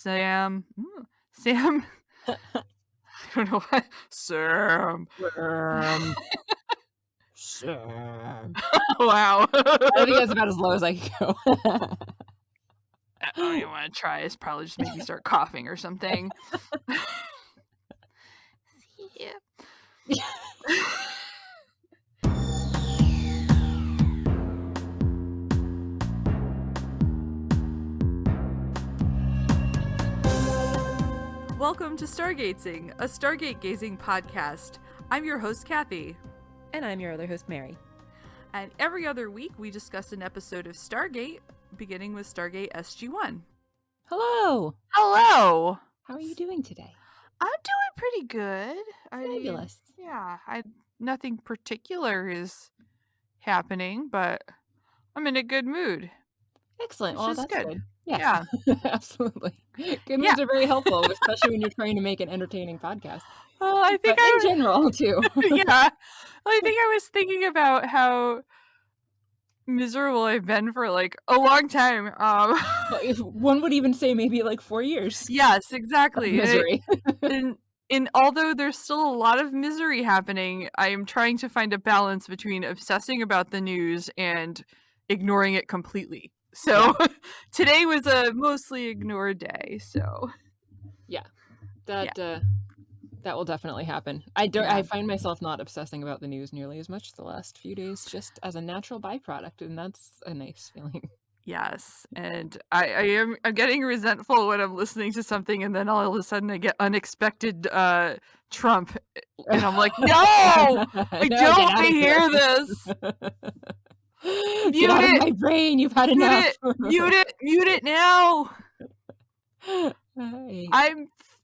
Sam. Sam. I don't know why. Sam. Sam. Wow. I think that's about as low as I can go. I don't even want to try. It's probably just make me start coughing or something. Yeah. Welcome to Stargatezing, a Stargate gazing podcast. I'm your host, Kathy. And I'm your other host, Mary. And every other week, we discuss an episode of Stargate, beginning with Stargate SG-1. Hello. Hello. How are you doing today? I'm doing pretty good. Fabulous. Nothing particular is happening, but I'm in a good mood. Excellent. Which Well, is that's good. good. Yes. Yeah. Absolutely. Good moods are very helpful, especially when you're trying to make an entertaining podcast. Well, I think in general, too. Yeah. I think I was thinking about how miserable I've been for like a long time. If one would even say maybe like 4 years. Yes, exactly. Misery. And although there's still a lot of misery happening, I am trying to find a balance between obsessing about the news and ignoring it completely. So today was a mostly ignored day. So that will definitely happen. I find myself not obsessing about the news nearly as much the last few days, just as a natural byproduct, and that's a nice feeling. Yes, and I'm getting resentful when I'm listening to something, and then all of a sudden I get unexpected Trump, and I'm like, no, I don't want to hear this. Get out of my brain! You've had enough. Mute it now.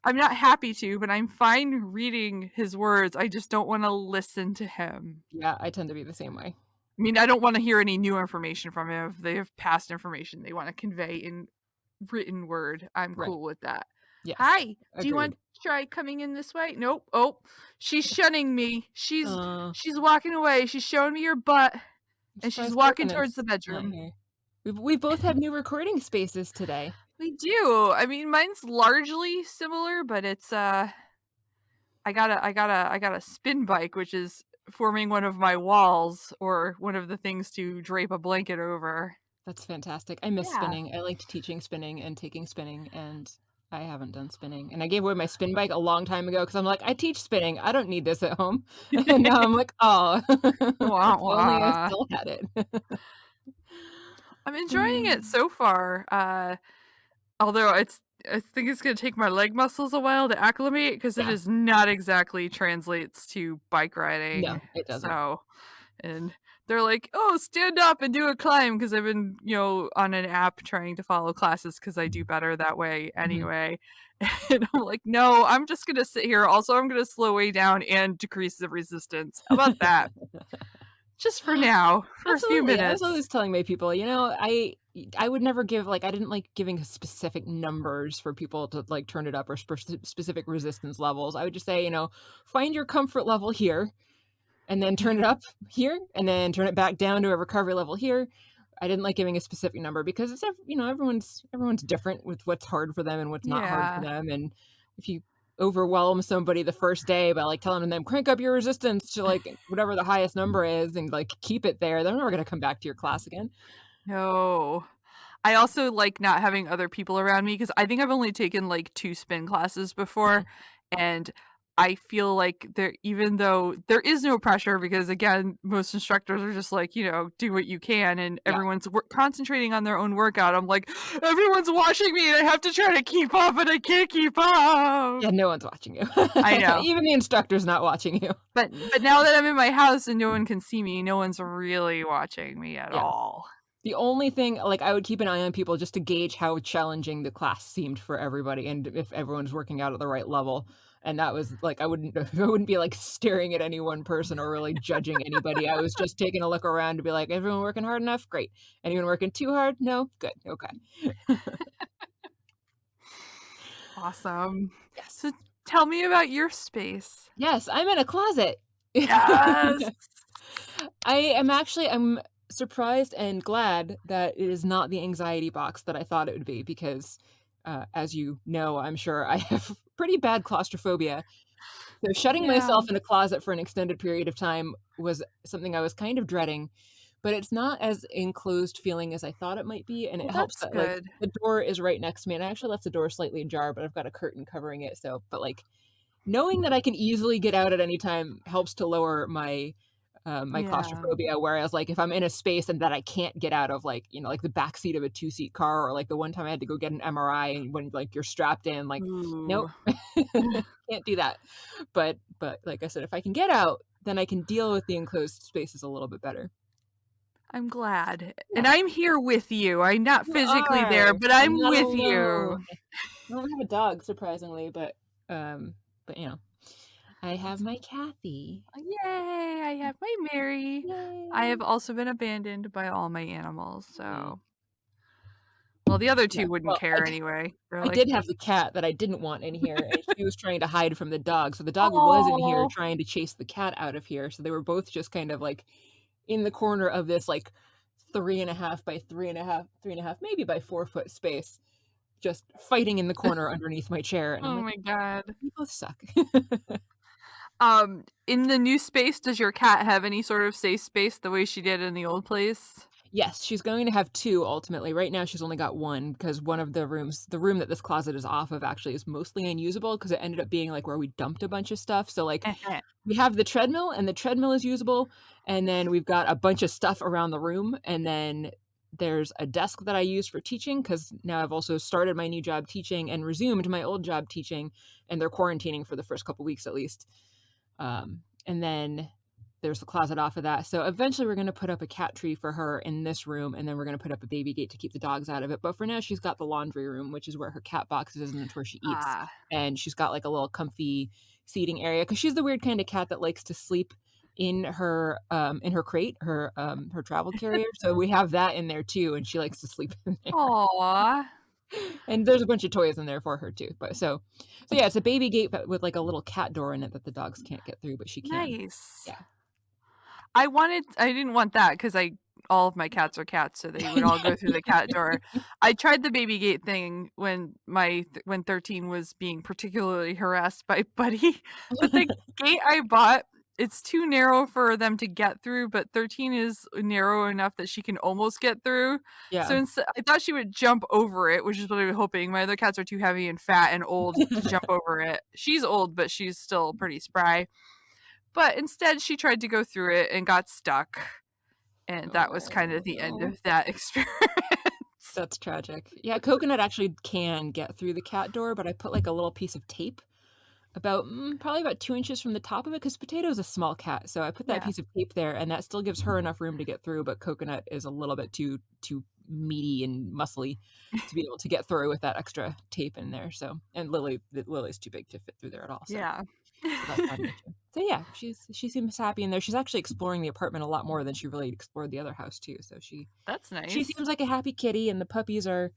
I'm not happy to, but I'm fine reading his words. I just don't want to listen to him. Yeah, I tend to be the same way. I mean, I don't want to hear any new information from him. If they have past information they want to convey in written word, I'm cool with that. Yes. Hi, do you want to try coming in this way? Nope. Oh, she's shunning me. She's walking away. She's showing me her butt, and she's walking towards the bedroom. We both have new recording spaces today. We do. I mean, mine's largely similar, but it's I got a spin bike, which is forming one of my walls or one of the things to drape a blanket over. That's fantastic. I miss spinning. I liked teaching spinning and taking spinning, and I haven't done spinning. And I gave away my spin bike a long time ago because I'm like, I teach spinning. I don't need this at home. And now I'm like, oh, wah, wah. Only I still had it. I'm enjoying it so far. Although I think it's going to take my leg muscles a while to acclimate because it is not exactly translates to bike riding. No, it doesn't. So, and they're like, oh, stand up and do a climb because I've been, on an app trying to follow classes because I do better that way anyway. Mm-hmm. And I'm like, no, I'm just going to sit here. Also, I'm going to slow way down and decrease the resistance. How about that? Just for now, for Absolutely. a few minutes. I was always telling my people, I would never give, I didn't like giving specific numbers for people to turn it up or specific resistance levels. I would just say, find your comfort level here and then turn it up here and then turn it back down to a recovery level here. I didn't like giving a specific number because it's, everyone's different with what's hard for them and what's not hard for them. And if you overwhelm somebody the first day by telling them crank up your resistance to whatever the highest number is and keep it there, they're never going to come back to your class again. No. I also like not having other people around me because I think I've only taken 2 spin classes before, and I feel like even though there is no pressure because again most instructors are just do what you can and everyone's concentrating on their own workout. I'm like, everyone's watching me and I have to try to keep up and I can't keep up. Yeah, no one's watching you. I know. Even the instructor's not watching you. But now that I'm in my house and no one can see me, no one's really watching me at all. The only thing, I would keep an eye on people just to gauge how challenging the class seemed for everybody and if everyone's working out at the right level. And that was I wouldn't be staring at any one person or really judging anybody. I was just taking a look around to be like, everyone working hard enough? Great. Anyone working too hard? No? Good. Okay. Awesome. Yes. So tell me about your space. Yes, I'm in a closet. Yes. I'm surprised and glad that it is not the anxiety box that I thought it would be because As you know, I'm sure I have pretty bad claustrophobia. So shutting Yeah. myself in a closet for an extended period of time was something I was kind of dreading, but it's not as enclosed feeling as I thought it might be, and it Well, helps that's that, like, good. the door is right next to me, and I actually left the door slightly ajar, but I've got a curtain covering it, so but, like, knowing that I can easily get out at any time helps to lower my Yeah. claustrophobia, whereas, like, if I'm in a space and that I can't get out of, like, like the back seat of a two-seat car, or, like, the one time I had to go get an MRI and when, like, you're strapped in, like, nope, Ooh, can't do that. But like I said, if I can get out, then I can deal with the enclosed spaces a little bit better. I'm glad. And Yeah, I'm here with you. I'm not you physically are. there, but I'm I'm not with you. alone. I don't have a dog, surprisingly, um, but, I have That's my Kathy. yay! I have my Mary. I Yay. have also been abandoned by all my animals, Mm, so well, the other yeah. 2 wouldn't Well, care anyway. They're I like, did have the cat that I didn't want in here, and she was trying to hide from the dog, so the dog was in here "Oh." trying to chase the cat out of here, so they were both just kind of, like, in the corner of this, like, 3.5 by 3.5, maybe by 4-foot space, just fighting in the corner underneath my chair, and I'm Oh like, my god. "You both suck." In the new space, does your cat have any sort of safe space the way she did in the old place? Yes, she's going to have 2 ultimately. Right now, she's only got 1 because one of the room that this closet is off of actually is mostly unusable because it ended up being, like, where we dumped a bunch of stuff, so, like, we have the treadmill, and the treadmill is usable, and then we've got a bunch of stuff around the room, and then there's a desk that I use for teaching because now I've also started my new job teaching and resumed my old job teaching, and they're quarantining for the first couple weeks at least. And then there's the closet off of that. So eventually we're gonna put up a cat tree for her in this room, and then we're gonna put up a baby gate to keep the dogs out of it. But for now, she's got the laundry room, which is where her cat box is, and it's where she eats. Ah. And she's got like a little comfy seating area because she's the weird kind of cat that likes to sleep in her crate, her travel carrier. So we have that in there too, and she likes to sleep in there. Aw. And there's a bunch of toys in there for her too. But so yeah, it's a baby gate but with like a little cat door in it that the dogs can't get through, but she can. Nice. Yeah. I didn't want that because I all of my cats are cats, so they would all go through the cat door. I tried the baby gate thing when when 13 was being particularly harassed by Buddy, but the gate I bought, it's too narrow for them to get through, but 13 is narrow enough that she can almost get through. So Yeah. I thought she would jump over it, which is what I was hoping. My other cats are too heavy and fat and old to jump over it. She's old, but she's still pretty spry. But instead, she tried to go through it and got stuck, and that was kind Oh, of the end no. of that experience. That's tragic. Yeah, Coconut actually can get through the cat door, but I put, like, a little piece of tape probably about 2 inches from the top of it because Potato is a small cat, so I put that Yeah, piece of tape there, and that still gives her enough room to get through, but Coconut is a little bit too meaty and muscly to be able to get through with that extra tape in there, so and Lily's too big to fit through there at all, yeah. so that's not an issue. So yeah, she seems happy in there. She's actually exploring the apartment a lot more than she really explored the other house too, so That's she nice. seems like a happy kitty, and the puppies are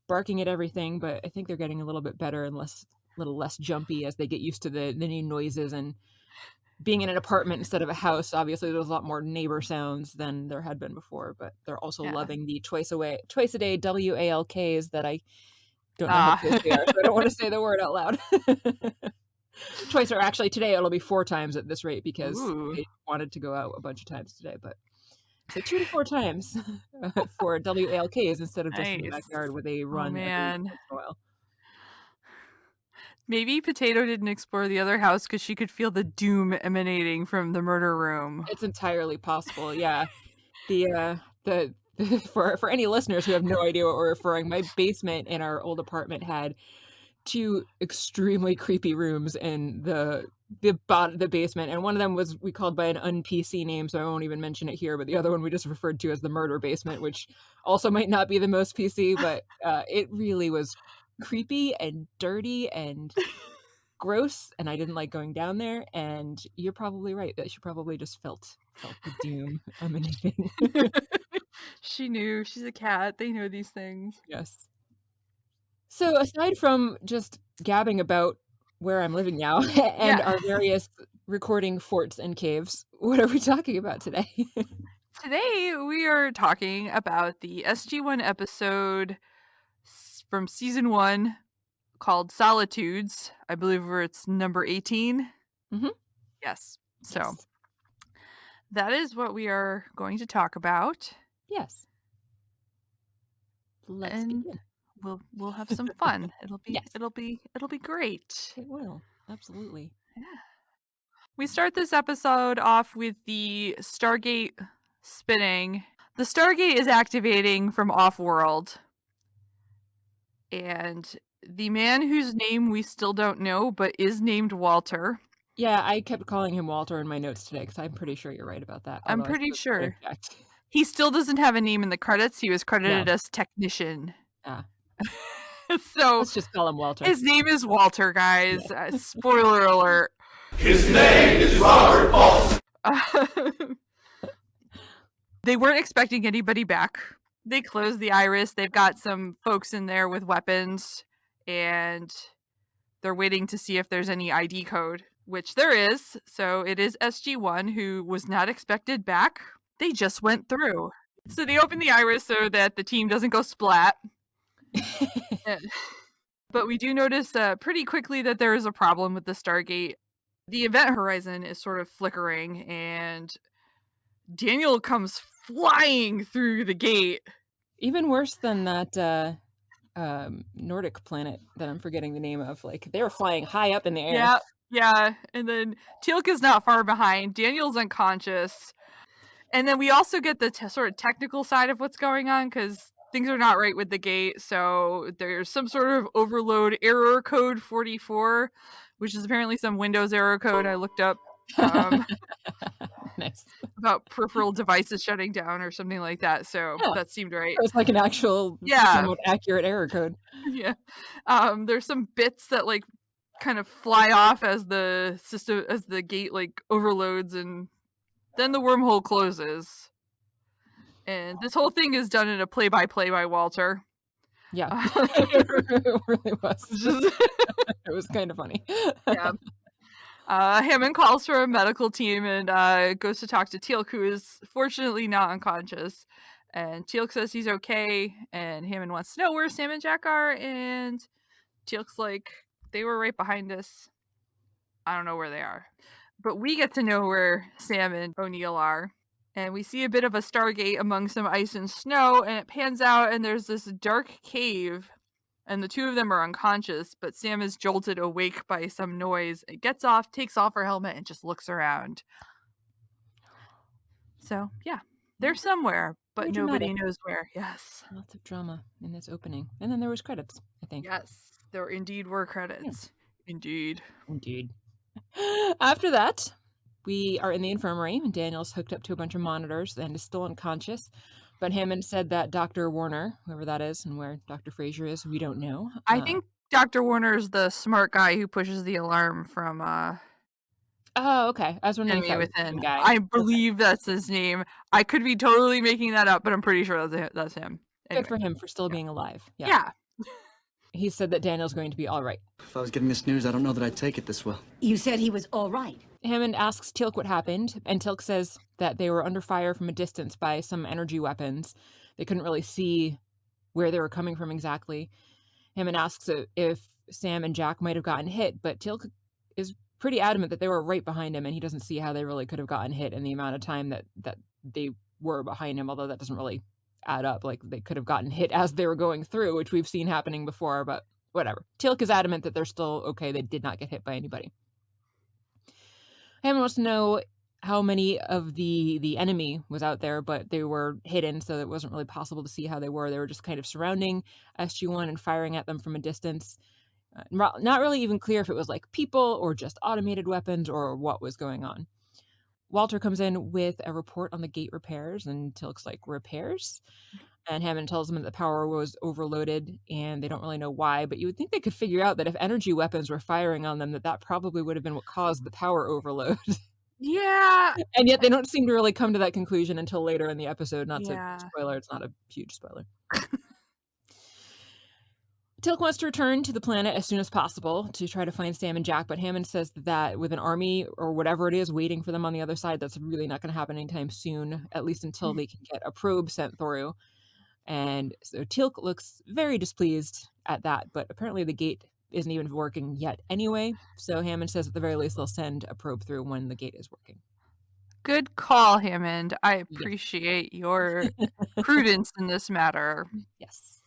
barking at everything, but I think they're getting a little bit better and little less jumpy as they get used to the new noises and being in an apartment instead of a house. Obviously, there's a lot more neighbor sounds than there had been before, but they're also Yeah. loving the twice a day WALKs that I don't know how Ah. close they are, so I don't want to say the word out loud. Twice or actually today it'll be 4 times at this rate because Ooh, they wanted to go out a bunch of times today, but so 2 to 4 times for WALKs instead of just in the nice. backyard where they Oh, run every man. once in a while. Maybe Potato didn't explore the other house because she could feel the doom emanating from the murder room. It's entirely possible, yeah. The for any listeners who have no idea what we're referring, my basement in our old apartment had 2 extremely creepy rooms in the basement, and one of them was we called by an un-PC name, so I won't even mention it here, but the other one we just referred to as the murder basement, which also might not be the most PC, but, it really was creepy and dirty and gross, and I didn't like going down there, and you're probably right that she probably just felt the doom emanating. She knew. She's a cat. They know these things. Yes. So, aside from just gabbing about where I'm living now and Yeah. our various recording forts and caves, what are we talking about today? Today we are talking about the SG-1 episode from season 1 called Solitudes. I believe it's number 18. Mm-hmm. Yes. So Yes. that is what we are going to talk about. Yes. Let's And begin. we'll have some fun. Yes. It'll be great. It will. Absolutely. Yeah. We start this episode off with the Stargate spinning. The Stargate is activating from off-world. And the man whose name we still don't know, but is named Walter. Yeah, I kept calling him Walter in my notes today because I'm pretty sure you're right about that. I'm Although I pretty suppose I could sure. have checked. He still doesn't have a name in the credits. He was credited No. as technician. Ah. So Let's just call him Walter. his name is Walter, guys. Spoiler alert. His name is Robert Paulson. They weren't expecting anybody back. They closed the iris. They've got some folks in there with weapons, and they're waiting to see if there's any ID code, which there is. So it is SG-1, who was not expected back. They just went through. So they open the iris so that the team doesn't go splat. But we do notice pretty quickly that there is a problem with the Stargate. The event horizon is sort of flickering, and Daniel comes flying through the gate. Even worse than that Nordic planet that I'm forgetting the name of. Like, they were flying high up in the air. Yeah. And then Teal'c is not far behind. Daniel's unconscious. And then we also get the sort of technical side of what's going on, because things are not right with the gate. So there's some sort of overload error code 44, which is apparently some Windows error code I looked up. Nice. About peripheral devices shutting down or something like that. So Yeah. that seemed right. It was like an actual, somewhat accurate error code. Yeah. There's some bits that like kind of fly off as the gate like overloads, and then the wormhole closes. And this whole thing is done in a play-by-play by Walter. Yeah. It really was. It was kind of funny. Yeah. Hammond calls for a medical team and goes to talk to Teal'c, who is fortunately not unconscious. And Teal'c says he's okay, and Hammond wants to know where Sam and Jack are, and Teal'c's like, they were right behind us. I don't know where they are. But we get to know where Sam and O'Neill are. And we see a bit of a Stargate among some ice and snow, and it pans out, and there's this dark cave, and the two of them are unconscious, but Sam is jolted awake by some noise. It gets off, takes off her helmet, and just looks around. So, yeah, they're somewhere, but nobody knows where. Yes. Lots of drama in this opening. And then there was credits, I think. Yes, there indeed were credits. Yeah. Indeed. After that, we are in the infirmary, and Daniel's hooked up to a bunch of monitors and is still unconscious. But Hammond said that Dr. Warner, whoever that is, and where Dr. Fraser is, we don't know. I think Dr. Warner is the smart guy who pushes the alarm from Oh, okay. I was wondering if that was the same guy. I believe that's his name. I could be totally making that up, but I'm pretty sure that's him. Anyway. Good for him for still being alive. Yeah. He said that Daniel's going to be all right. If I was getting this news, I don't know that I'd take it this well. You said he was all right. Hammond asks Teal'c what happened, and Teal'c says that they were under fire from a distance by some energy weapons. They couldn't really see where they were coming from exactly. Hammond asks if Sam and Jack might have gotten hit, but Teal'c is pretty adamant that they were right behind him, and he doesn't see how they really could have gotten hit in the amount of time that they were behind him, although that doesn't really add up. Like, they could have gotten hit as they were going through, which we've seen happening before, but whatever. Teal'c is adamant that they're still okay. They did not get hit by anybody. Hammond wants to know how many of the enemy was out there, but they were hidden, so it wasn't really possible to see how they were. They were just kind of surrounding SG-1 and firing at them from a distance. Not really even clear if it was like people or just automated weapons or what was going on. Walter comes in with a report on the gate repairs, and Teal'c's like, repairs? And Hammond tells them that the power was overloaded, and they don't really know why, but you would think they could figure out that if energy weapons were firing on them, that probably would have been what caused the power overload. Yeah. And yet they don't seem to really come to that conclusion until later in the episode. Not Yeah. to spoiler, it's not a huge spoiler. Teal'c wants to return to the planet as soon as possible to try to find Sam and Jack, but Hammond says that with an army or whatever it is waiting for them on the other side, that's really not going to happen anytime soon, at least until they can get a probe sent through. And so Teal'c looks very displeased at that, but apparently the gate isn't even working yet anyway. So Hammond says at the very least they'll send a probe through when the gate is working. Good call, Hammond. I Yeah. appreciate your prudence in this matter. Yes.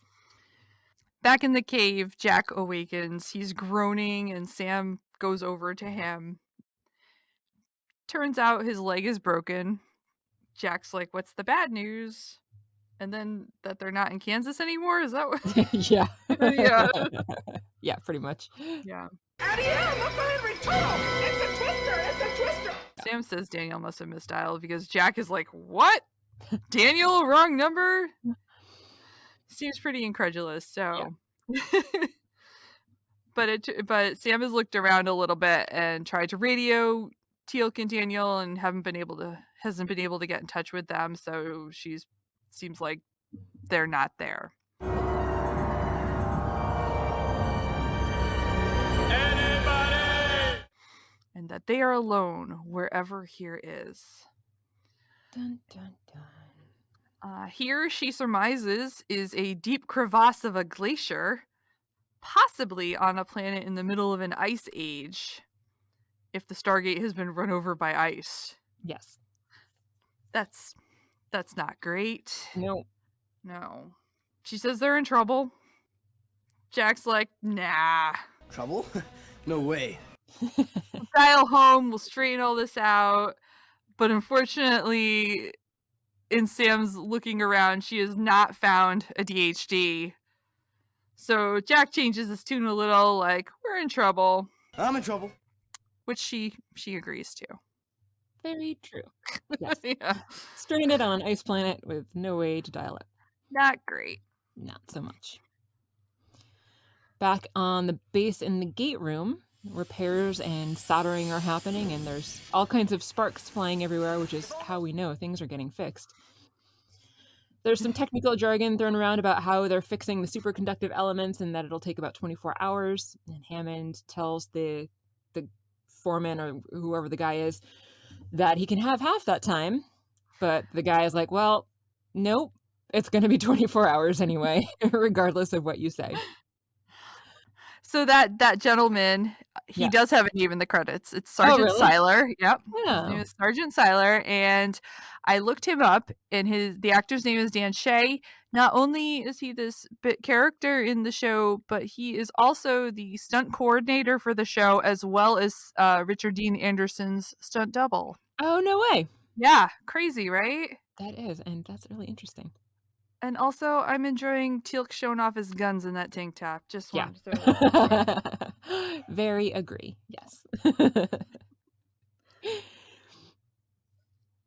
Back in the cave, Jack awakens. He's groaning, and Sam goes over to him. Turns out his leg is broken. Jack's like, "What's the bad news?" And then that they're not in Kansas anymore? Is that what? Yeah. Yeah. Yeah, pretty much. Yeah. It's a twister! It's a twister! Sam says Daniel must have misdialed because Jack is like, "What? Daniel, wrong number?" Seems pretty incredulous, so. Yeah. But Sam has looked around a little bit and tried to radio Teal'c and Daniel and hasn't been able to get in touch with them, so seems like they're not there. Anybody? And that they are alone wherever here is. Dun, dun, dun. Here, she surmises, is a deep crevasse of a glacier, possibly on a planet in the middle of an ice age, if the Stargate has been run over by ice. Yes. That's not great. No. No. She says they're in trouble. Jack's like, nah. Trouble? No way. We'll dial home, we'll straighten all this out. But unfortunately, in Sam's looking around, she has not found a DHD. So Jack changes his tune a little, like, we're in trouble. I'm in trouble. Which she agrees to. Very true. Yes. Yeah. Stranded on an ice planet with no way to dial it. Not great. Not so much. Back on the base in the gate room, repairs and soldering are happening, and there's all kinds of sparks flying everywhere, which is how we know things are getting fixed. There's some technical jargon thrown around about how they're fixing the superconductive elements and that it'll take about 24 hours. And Hammond tells the foreman or whoever the guy is that he can have half that time. But the guy is like, well, nope, it's going to be 24 hours anyway, regardless of what you say. So that gentleman, he does have a name in the credits. It's Sergeant really? Seiler. Yep. Yeah. His name is Sergeant Seiler, and I looked him up, and the actor's name is Dan Shea. Not only is he this bit character in the show, but he is also the stunt coordinator for the show, as well as Richard Dean Anderson's stunt double. Oh, no way. Yeah, crazy, right? That is, and that's really interesting. And also, I'm enjoying Teal'c showing off his guns in that tank top. Just wanted to throw that out there. Very agree. Yes.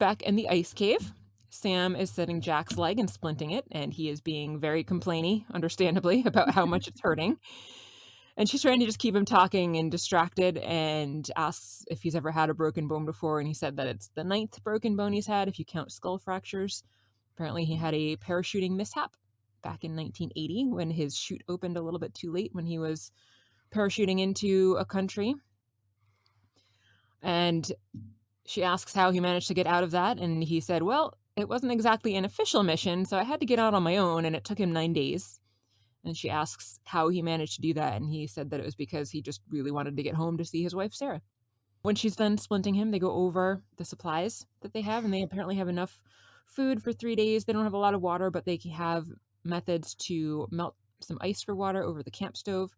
Back in the ice cave, Sam is setting Jack's leg and splinting it, and he is being very complainy, understandably, about how much it's hurting. And she's trying to just keep him talking and distracted, and asks if he's ever had a broken bone before, and he said that it's the 9th broken bone he's had if you count skull fractures. Apparently he had a parachuting mishap back in 1980 when his chute opened a little bit too late when he was parachuting into a country. And she asks how he managed to get out of that, and he said, well, it wasn't exactly an official mission, so I had to get out on my own, and it took him 9 days. And she asks how he managed to do that, and he said that it was because he just really wanted to get home to see his wife, Sarah. When she's done splinting him, they go over the supplies that they have, and they apparently have enough food for 3 days. They don't have a lot of water, but they have methods to melt some ice for water over the camp stove.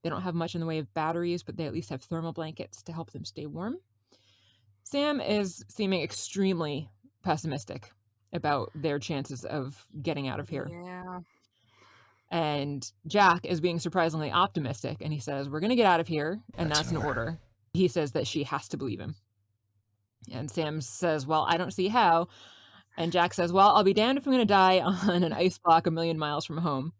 They don't have much in the way of batteries, but they at least have thermal blankets to help them stay warm. Sam is seeming extremely pessimistic about their chances of getting out of here. Yeah. And Jack is being surprisingly optimistic, and he says, we're going to get out of here, and that's an order. He says that she has to believe him. And Sam says, well, I don't see how. And Jack says, well, I'll be damned if I'm going to die on an ice block 1,000,000 miles from home.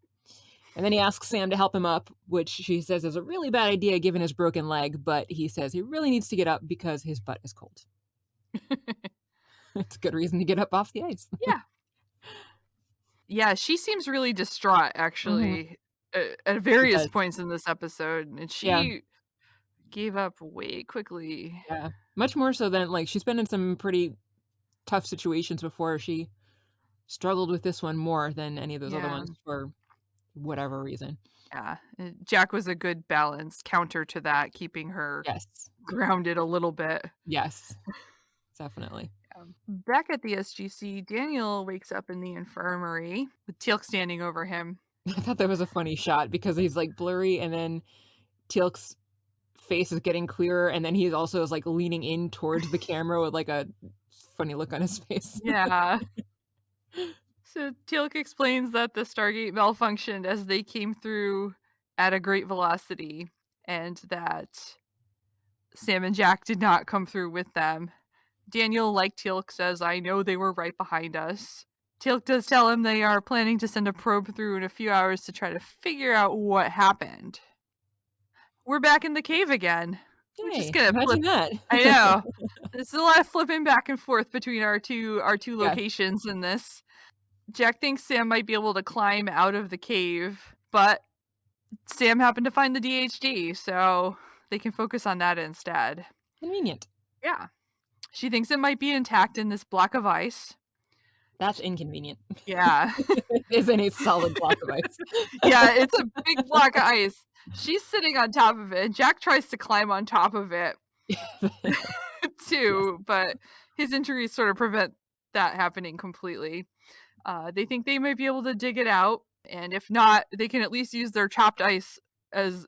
And then he asks Sam to help him up, which she says is a really bad idea given his broken leg, but he says he really needs to get up because his butt is cold. It's a good reason to get up off the ice. Yeah. Yeah, she seems really distraught, actually, at various points in this episode, and she gave up way quickly. Yeah, much more so than, like, she's been in some pretty tough situations before. She struggled with this one more than any of those other Yeah. ones for whatever reason. Yeah. Jack was a good balance counter to that, keeping her Yes. grounded a little bit. Yes. Definitely. Back at the SGC, Daniel wakes up in the infirmary with Teal'c standing over him. I thought that was a funny shot because he's like blurry and then Teal'c's face is getting clearer and then he also is like leaning in towards the camera with like a funny look on his face. Yeah. So Teal'c explains that the Stargate malfunctioned as they came through at a great velocity, and that Sam and Jack did not come through with them. Daniel, like Teal'c, says, "I know they were right behind us." Teal'c does tell him they are planning to send a probe through in a few hours to try to figure out what happened. We're back in the cave again. We're just gonna imagine flip. that. I know. There's a lot of flipping back and forth between our two Yes. locations in this. Jack thinks Sam might be able to climb out of the cave, but Sam happened to find the DHD, so they can focus on that instead. Convenient. Yeah. She thinks it might be intact in this block of ice. That's inconvenient. Yeah. It isn't a solid block of ice. Yeah, it's a big block of ice. She's sitting on top of it, and Jack tries to climb on top of it too, but his injuries sort of prevent that happening completely. They think they might be able to dig it out, and if not, they can at least use their chopped ice as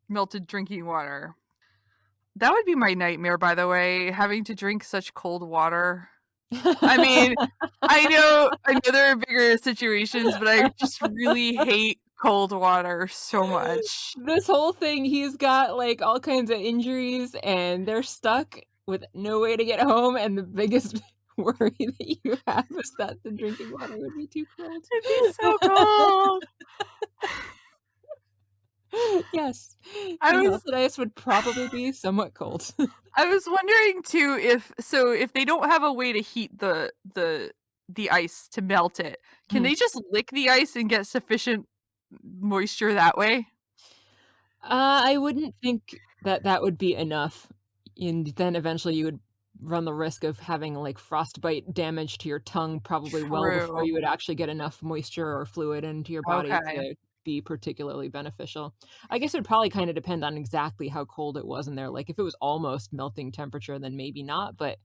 melted drinking water. That would be my nightmare, by the way, having to drink such cold water. I mean, I know there are bigger situations, but I just really hate cold water so much. This whole thing, he's got like all kinds of injuries and they're stuck with no way to get home, and the biggest worry that you have is that the drinking water would be too cold. It'd be so cold. Yes. I The was melted ice would probably be somewhat cold. I was wondering too if they don't have a way to heat the ice to melt it, can they just lick the ice and get sufficient moisture that way? I wouldn't think that that would be enough, and then eventually you would run the risk of having like frostbite damage to your tongue probably well before True. you would actually get enough moisture or fluid into your body Okay. to be particularly beneficial. I guess it would probably kind of depend on exactly how cold it was in there. Like if it was almost melting temperature, then maybe not. But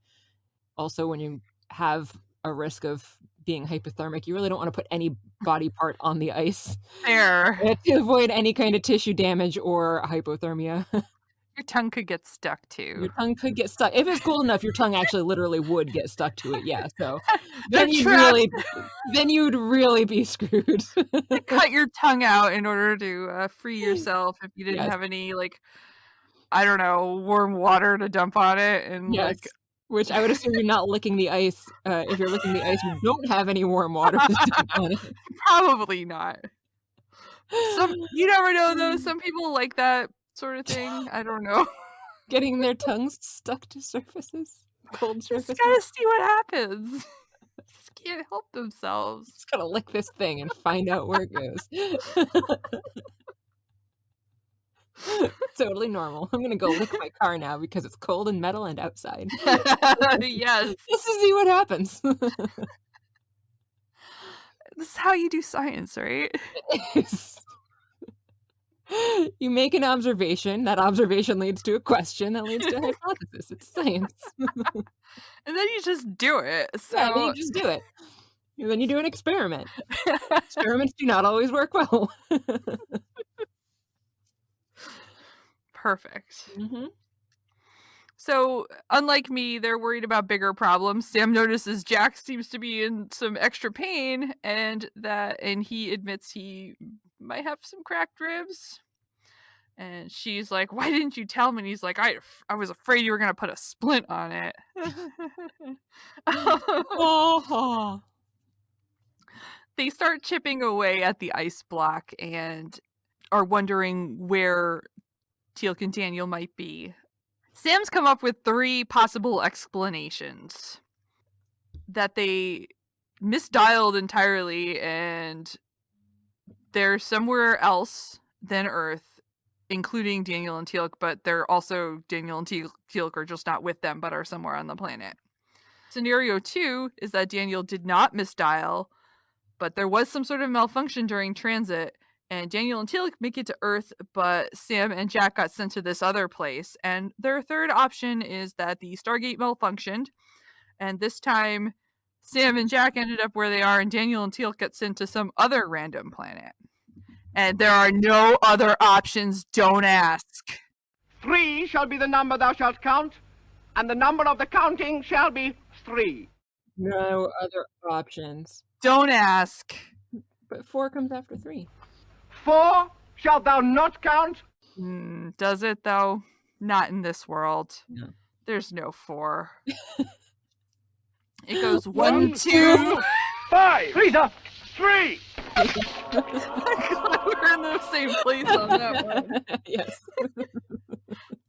also when you have a risk of being hypothermic, you really don't want to put any body part on the ice Fair. to avoid any kind of tissue damage or hypothermia. Your tongue could get stuck Your too. tongue could get stuck. If it's cold enough, your tongue actually literally would get stuck to it, yeah, so They're then trapped. you'd really be screwed. Cut your tongue out in order to free yourself if you didn't Yes. have any, like, I don't know, warm water to dump on it, and Yes, like which I would assume you're not licking the ice. If you're licking the ice, you don't have any warm water to dump on it. probably not. You never know though. Some people like that sort of thing. I don't know. Getting their tongues stuck to surfaces, cold Just surfaces. gotta see what happens. Just can't help themselves. Just gotta lick this thing and find out where it goes. Totally normal. I'm gonna go lick my car now because it's cold and metal and outside. Yes, Just to see what happens. this is how you do science, right? You make an observation, that observation leads to a question, that leads to a hypothesis. It's science. And then you just do it. Yeah, then So you just do it. And then you do an experiment. Experiments do not always work well. perfect. Mhm. So, unlike me, they're worried about bigger problems. Sam notices Jack seems to be in some extra pain, and he admits he might have some cracked ribs. And she's like, "Why didn't you tell me?" And he's like, I was afraid you were gonna put a splint on it." Oh. They start chipping away at the ice block and are wondering where Teal'c and Daniel might be. Sam's come up with 3 possible explanations. That they misdialed entirely and they're somewhere else than Earth, including Daniel and Teal'c, but they're also Daniel and Teal'c are just not with them, but are somewhere on the planet. Scenario 2 is that Daniel did not misdial, but there was some sort of malfunction during transit, and Daniel and Teal'c make it to Earth, but Sam and Jack got sent to this other place. And their third option is that the Stargate malfunctioned, and this time Sam and Jack ended up where they are, and Daniel and Teal'c got sent to some other random planet. And there are no other options, don't ask. 3 shall be the number thou shalt count, and the number of the counting shall be 3. No other options. Don't ask. But 4 comes after 3. 4 shalt thou not count? Does it, though? Not in this world. No. There's no 4. It goes 1, 1, 2. 2, 5. 3's up. 3. God, we're in the same place on that one. Yes.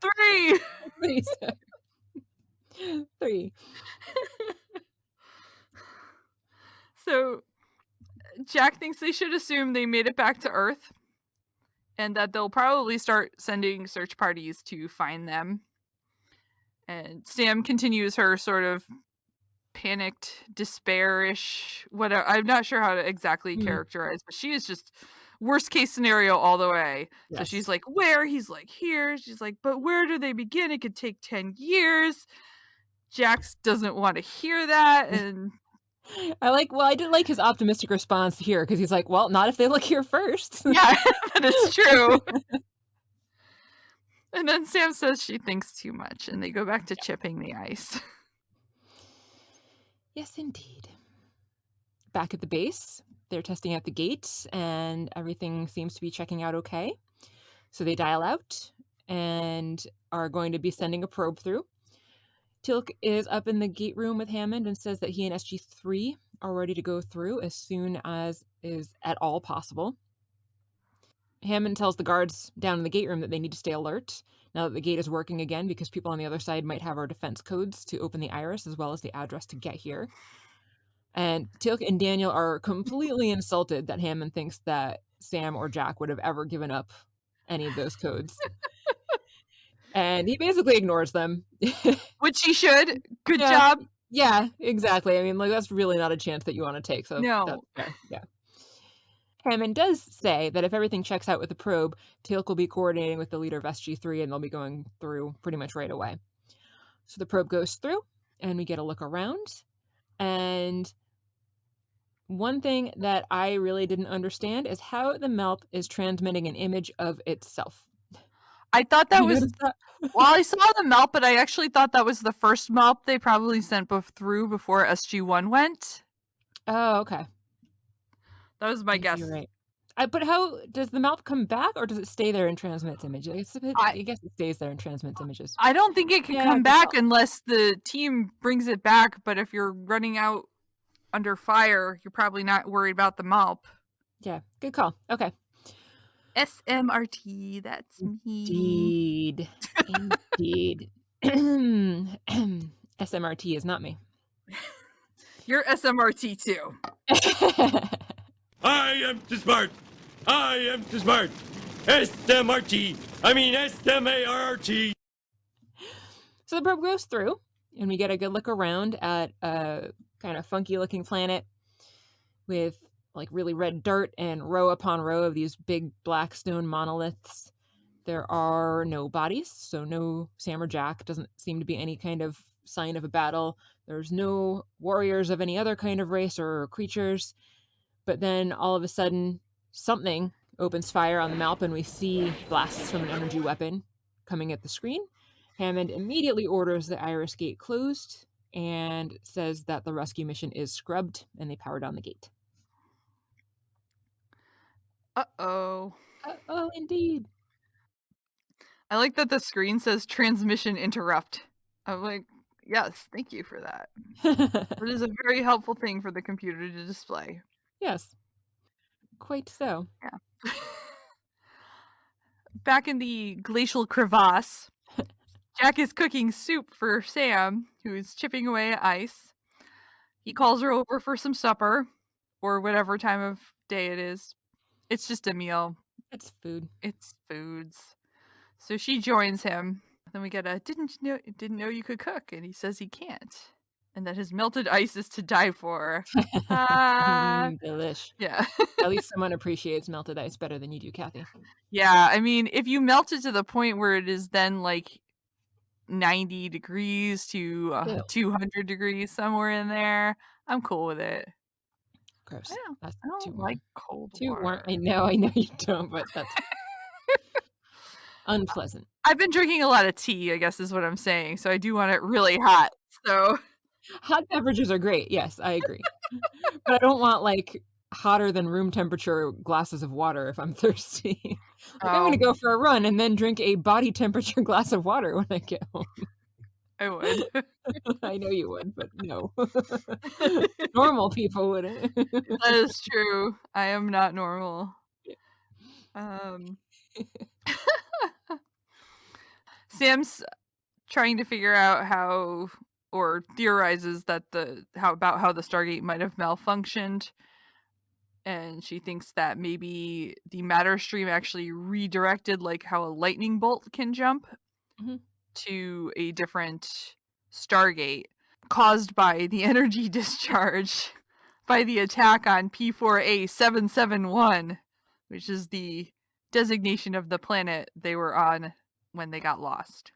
3. Please. 3. So Jack thinks they should assume they made it back to Earth, and that they'll probably start sending search parties to find them. And Sam continues her sort of panicked, despairish, whatever. I'm not sure how to exactly characterize, but she is just worst case scenario all the way. Yes. So she's like, where? He's like, here. She's like, but where do they begin? It could take 10 years. Jax doesn't want to hear that. And I did like his optimistic response here, because he's like, well, not if they look here first. yeah, that is true. And then Sam says she thinks too much, and they go back to chipping the ice. Yes, indeed. Back at the base, they're testing out the gates, and everything seems to be checking out okay. So they dial out and are going to be sending a probe through. Teal'c is up in the gate room with Hammond and says that he and SG-3 are ready to go through as soon as is at all possible. Hammond tells the guards down in the gate room that they need to stay alert now that the gate is working again, because people on the other side might have our defense codes to open the iris as well as the address to get here. And Teal'c and Daniel are completely insulted that Hammond thinks that Sam or Jack would have ever given up any of those codes. And he basically ignores them. Which he should. Good Yeah. job. Yeah, exactly. I mean, like, that's really not a chance that you want to take. So No. that's fair. Yeah. Hammond does say that if everything checks out with the probe, Teal'c will be coordinating with the leader of SG-3, and they'll be going through pretty much right away. So the probe goes through, and we get a look around. And one thing that I really didn't understand is how the MALP is transmitting an image of itself. I thought that You was... notice that? Well, I saw the MALP, but I actually thought that was the first MALP they probably sent through before SG-1 went. Oh, okay. That was my guess. You're right. But how does the MALP come back, or does it stay there and transmits images? I guess it stays there and transmits images. I don't think it can Yeah, come good back call. unless the team brings it back, but if you're running out under fire, you're probably not worried about the MALP. Yeah, good call. Okay. SMRT, that's me. Indeed. Indeed. SMRT is not me. You're SMRT too. I am too smart. I am too smart. SMRT. I mean SMART. So the probe goes through, and we get a good look around at a kind of funky looking planet with like really red dirt and row upon row of these big black stone monoliths. There are no bodies, so no Sam or Jack. Doesn't seem to be any kind of sign of a battle. There's no warriors of any other kind of race or creatures. But then all of a sudden, something opens fire on the MALP, and we see blasts from an energy weapon coming at the screen. Hammond immediately orders the iris gate closed and says that the rescue mission is scrubbed, and they power down the gate. Uh-oh. Oh, indeed. I like that the screen says transmission interrupt. I'm like, yes, thank you for that. It is a very helpful thing for the computer to display. Yes. Quite so. Yeah. Back in the glacial crevasse, Jack is cooking soup for Sam, who is chipping away at ice. He calls her over for some supper, or whatever time of day it is. It's just a meal. It's food. It's foods. So she joins him. Then we get a didn't know you could cook, and he says he can't. and that his melted ice is to die for. Ah, Delish. yeah. At least someone appreciates melted ice better than you do, Kathy. Yeah, I mean, if you melt it to the point where it is then like 90 degrees to Ew. 200 degrees, somewhere in there, I'm cool with it. Gross. That's I too don't warm. like cold Too warm. water. I know you don't, but that's unpleasant. I've been drinking a lot of tea, I guess is what I'm saying, so I do want it really hot. So Hot beverages are great. Yes, I agree. But I don't want like hotter than room temperature glasses of water if I'm thirsty. Like I'm going to go for a run and then drink a body temperature glass of water when I get home. I would. I know you would, but no. Normal people wouldn't. That is true. I am not normal. Sam's trying to figure out how, or theorizes that how the Stargate might have malfunctioned, and she thinks that maybe the matter stream actually redirected, like how a lightning bolt can jump to a different Stargate, caused by the energy discharge by the attack on P4A-771, which is the designation of the planet they were on when they got lost.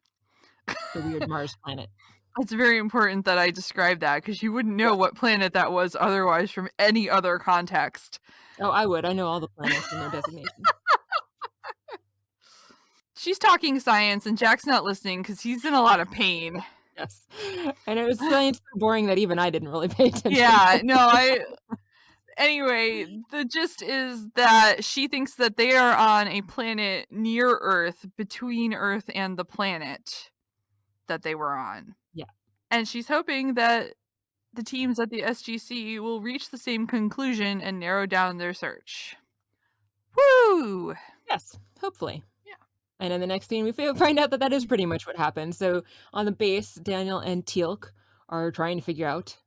The weird Mars planet. It's very important that I describe that, because you wouldn't know what planet that was otherwise from any other context. Oh, I would. I know all the planets and their designations. She's talking science, and Jack's not listening because he's in a lot of pain. Yes. And it was science so boring that even I didn't really pay attention. Yeah, no, Anyway, the gist is that she thinks that they are on a planet near Earth, between Earth and the planet that they were on. Yeah. And she's hoping that the teams at the SGC will reach the same conclusion and narrow down their search. Woo! Yes, hopefully. Yeah. And in the next scene, we find out that is pretty much what happened. So on the base, Daniel and Teal'c are trying to figure out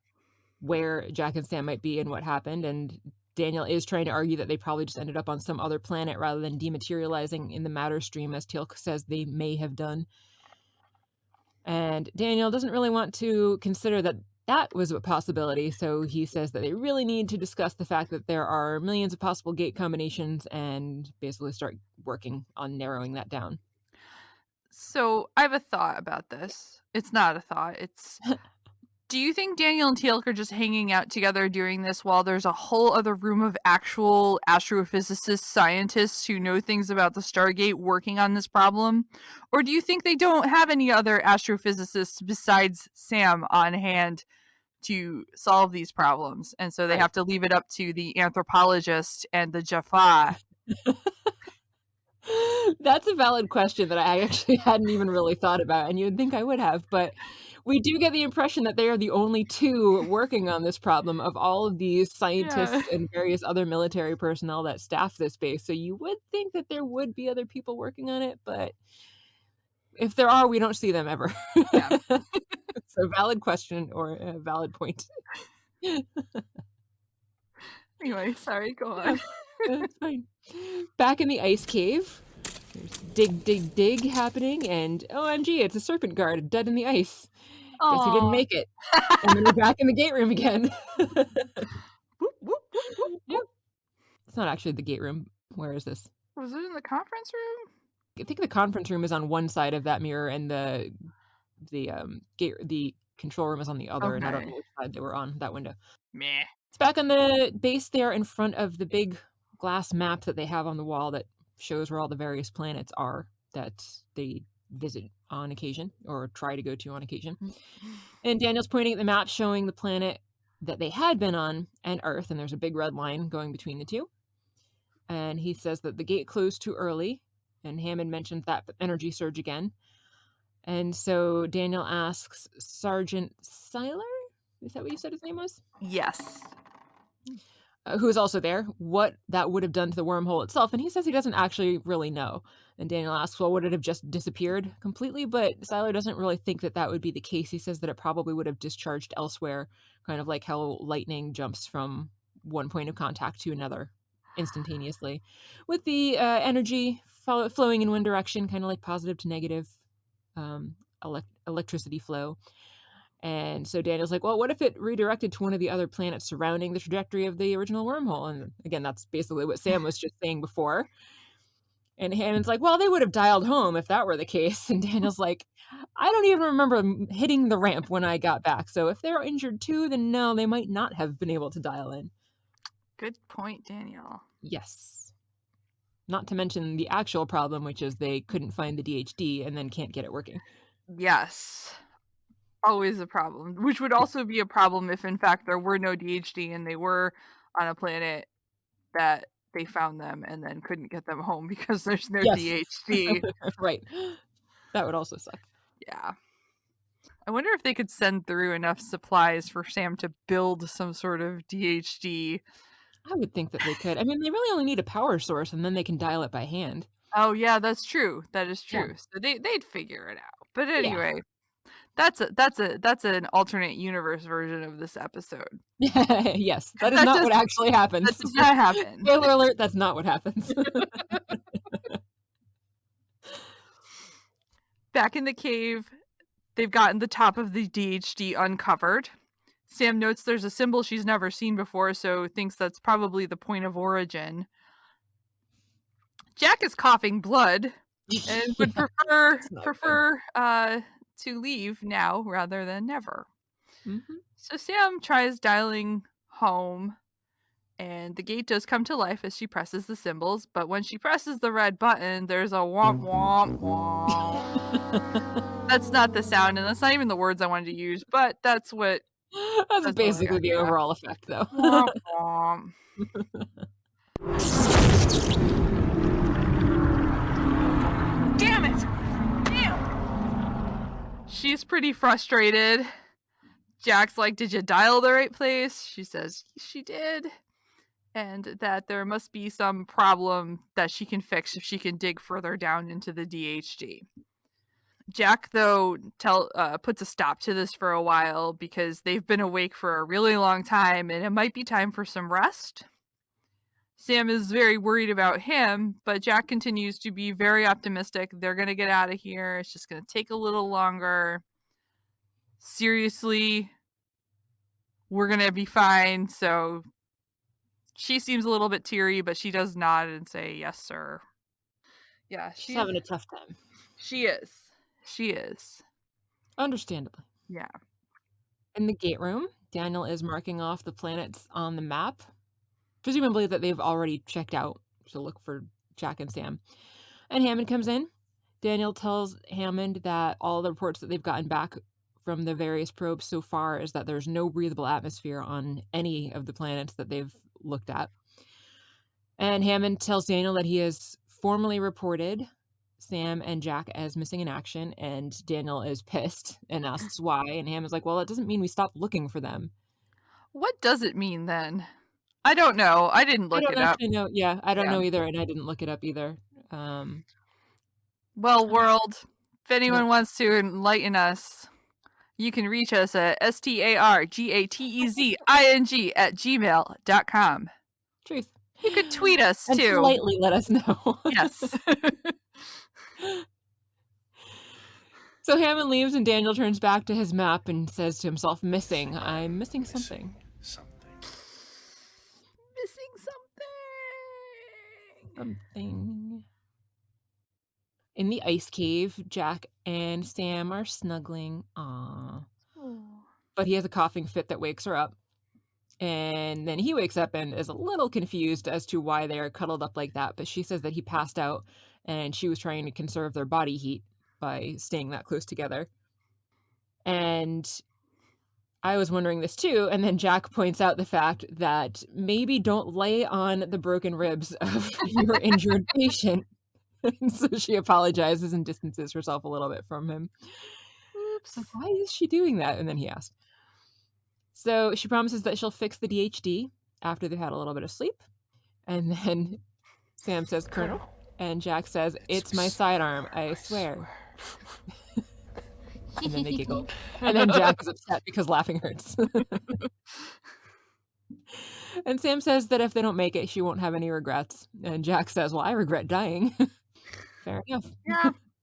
where Jack and Sam might be and what happened. And Daniel is trying to argue that they probably just ended up on some other planet rather than dematerializing in the matter stream, as Teal'c says they may have done. And Daniel doesn't really want to consider that was a possibility, so he says that they really need to discuss the fact that there are millions of possible gate combinations and basically start working on narrowing that down. So I have a thought about this. It's not a thought. It's do you think Daniel and Teal'c are just hanging out together doing this while there's a whole other room of actual astrophysicists, scientists who know things about the Stargate working on this problem? Or do you think they don't have any other astrophysicists besides Sam on hand to solve these problems, and so they have to leave it up to the anthropologist and the Jaffa? That's a valid question that I actually hadn't even really thought about, and you'd think I would have, but we do get the impression that they are the only two working on this problem of all of these scientists and various other military personnel that staff this base. So you would think that there would be other people working on it, but if there are, we don't see them ever. Yeah. So valid question, or a valid point. Anyway, sorry, go on. That's fine. Back in the ice cave, there's dig happening, and OMG, it's a serpent guard dead in the ice. Guess he didn't make it. And then we're back in the gate room again. Whoop, whoop, whoop, whoop. Yep. It's not actually the gate room. Where is this? Was it in the conference room? I think the conference room is on one side of that mirror, and the control room is on the other, and I don't know which side they were on that window. Meh. It's back on the base there in front of the big glass map that they have on the wall that shows where all the various planets are that they visit on occasion, or try to go to on occasion. And Daniel's pointing at the map showing the planet that they had been on and Earth, and there's a big red line going between the two. And he says that the gate closed too early, and Hammond mentioned that energy surge again. And so Daniel asks Sergeant Seiler, is that what you said his name was? Yes. Who is also there, what that would have done to the wormhole itself. And he says he doesn't actually really know. And Daniel asks, well, would it have just disappeared completely? But Seiler doesn't really think that that would be the case. He says that it probably would have discharged elsewhere, kind of like how lightning jumps from one point of contact to another instantaneously, with the energy flowing in one direction, kind of like positive to negative electricity flow. And so Daniel's like, well, what if it redirected to one of the other planets surrounding the trajectory of the original wormhole? And again, that's basically what Sam was just saying before. And Hammond's like, well, they would have dialed home if that were the case. And Daniel's like, I don't even remember hitting the ramp when I got back. So if they're injured too, then no, they might not have been able to dial in. Good point, Daniel. Yes. Not to mention the actual problem, which is they couldn't find the DHD and then can't get it working. Yes. Always a problem. Which would also be a problem if, in fact, there were no DHD and they were on a planet that they found them and then couldn't get them home because there's no DHD. Right. That would also suck. Yeah. I wonder if they could send through enough supplies for Sam to build some sort of DHD. I would think that they could. I mean, they really only need a power source and then they can dial it by hand. Oh, yeah, that's true. That is true. Yeah. So they'd figure it out. But anyway, that's an alternate universe version of this episode. Yes, that is not what actually happens. That does not happen. Spoiler alert, that's not what happens. Back in the cave, they've gotten the top of the DHD uncovered. Sam notes there's a symbol she's never seen before, so thinks that's probably the point of origin. Jack is coughing blood and would prefer to leave now rather than never. Mm-hmm. So Sam tries dialing home, and the gate does come to life as she presses the symbols, but when she presses the red button, there's a womp womp womp. That's not the sound, and that's not even the words I wanted to use, but that's what... That's basically the overall effect, though. Womp womp. Damn it! Damn! She's pretty frustrated. Jack's like, did you dial the right place? She says she did. And that there must be some problem that she can fix if she can dig further down into the DHD. Jack, though, puts a stop to this for a while because they've been awake for a really long time and it might be time for some rest. Sam is very worried about him, but Jack continues to be very optimistic. They're going to get out of here. It's just going to take a little longer. Seriously, we're going to be fine. So she seems a little bit teary, but she does nod and say, yes, sir. Yeah, She's having a tough time. She is. She is. Understandably. Yeah. In the gate room, Daniel is marking off the planets on the map, presumably that they've already checked out to look for Jack and Sam. And Hammond comes in. Daniel tells Hammond that all the reports that they've gotten back from the various probes so far is that there's no breathable atmosphere on any of the planets that they've looked at. And Hammond tells Daniel that he has formally reported Sam and Jack as missing in action, and Daniel is pissed and asks why, and Hammond's like, well, it doesn't mean we stopped looking for them. What does it mean then? I don't know. I didn't look it up. Yeah, I don't know either, and I didn't look it up either. Well, world, if anyone wants to enlighten us, you can reach us at stargatezing@gmail.com. Truth. You could tweet us and too. Politely let us know. Yes. So Hammond leaves and Daniel turns back to his map and says to himself, missing. I'm missing something. Missing something. In the ice cave, Jack and Sam are snuggling. Aww. But he has a coughing fit that wakes her up. And then he wakes up and is a little confused as to why they are cuddled up like that. But she says that he passed out and she was trying to conserve their body heat by staying that close together. And I was wondering this too. And then Jack points out the fact that maybe don't lay on the broken ribs of your injured patient. And so she apologizes and distances herself a little bit from him. Oops. Like, why is she doing that? And then he asked. So she promises that she'll fix the DHD after they've had a little bit of sleep. And then Sam says, Colonel. And Jack says, it's my sidearm, I swear. And then they giggle. And then Jack is upset because laughing hurts. And Sam says that if they don't make it, she won't have any regrets. And Jack says, well, I regret dying. Fair enough.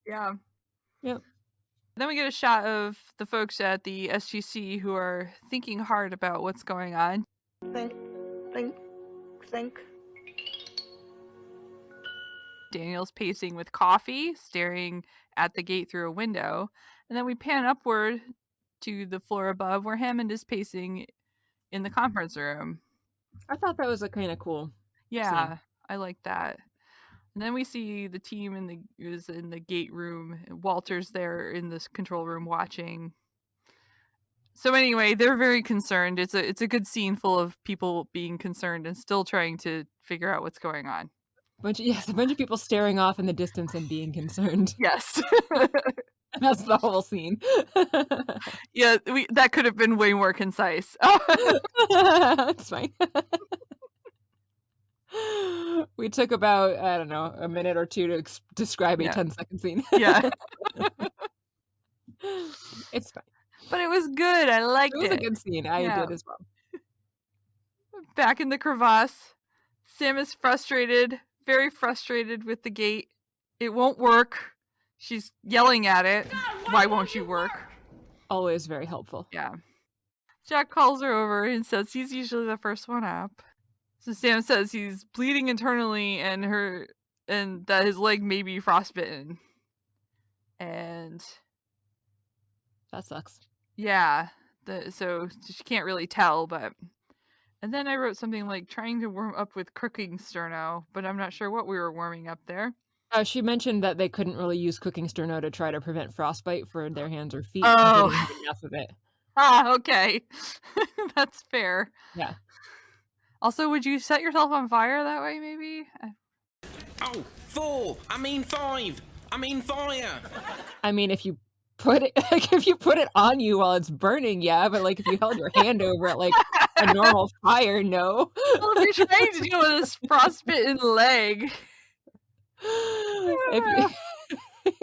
Yeah. Yep. Then we get a shot of the folks at the SGC who are thinking hard about what's going on. Think. Daniel's pacing with coffee, staring at the gate through a window. And then we pan upward to the floor above where Hammond is pacing in the conference room. I thought that was a kind of cool Yeah, scene. I like that. And then we see the team is in the gate room. Walter's there in this control room watching. So anyway, they're very concerned. It's a good scene full of people being concerned and still trying to figure out what's going on. A bunch of people staring off in the distance and being concerned. Yes. That's the whole scene. Yeah, that could have been way more concise. That's fine. We took about, I don't know, a minute or two to describe a Yeah. 10-second scene. Yeah. It's fine. But it was good. I liked It was it. a good scene. I Yeah. did as well. Back in the crevasse, Sam is frustrated, very frustrated with the gate. It won't work. She's yelling at it. Why won't you work? Always very helpful. Yeah. Jack calls her over and says he's usually the first one up. So Sam says he's bleeding internally and that his leg may be frostbitten. And That sucks. yeah, so she can't really tell, but... And then I wrote something like trying to warm up with cooking sterno, but I'm not sure what we were warming up there. She mentioned that they couldn't really use cooking sterno to try to prevent frostbite for their hands or feet because they Oh. didn't have enough of it. Ah, okay. That's fair. Yeah. Also, would you set yourself on fire that way, maybe? Oh, 4! I mean 5! I mean fire! I mean, if you put it on you while it's burning, yeah, but like if you held your hand over it like a normal fire, no. Well, if you're trying to deal with this frostbitten leg.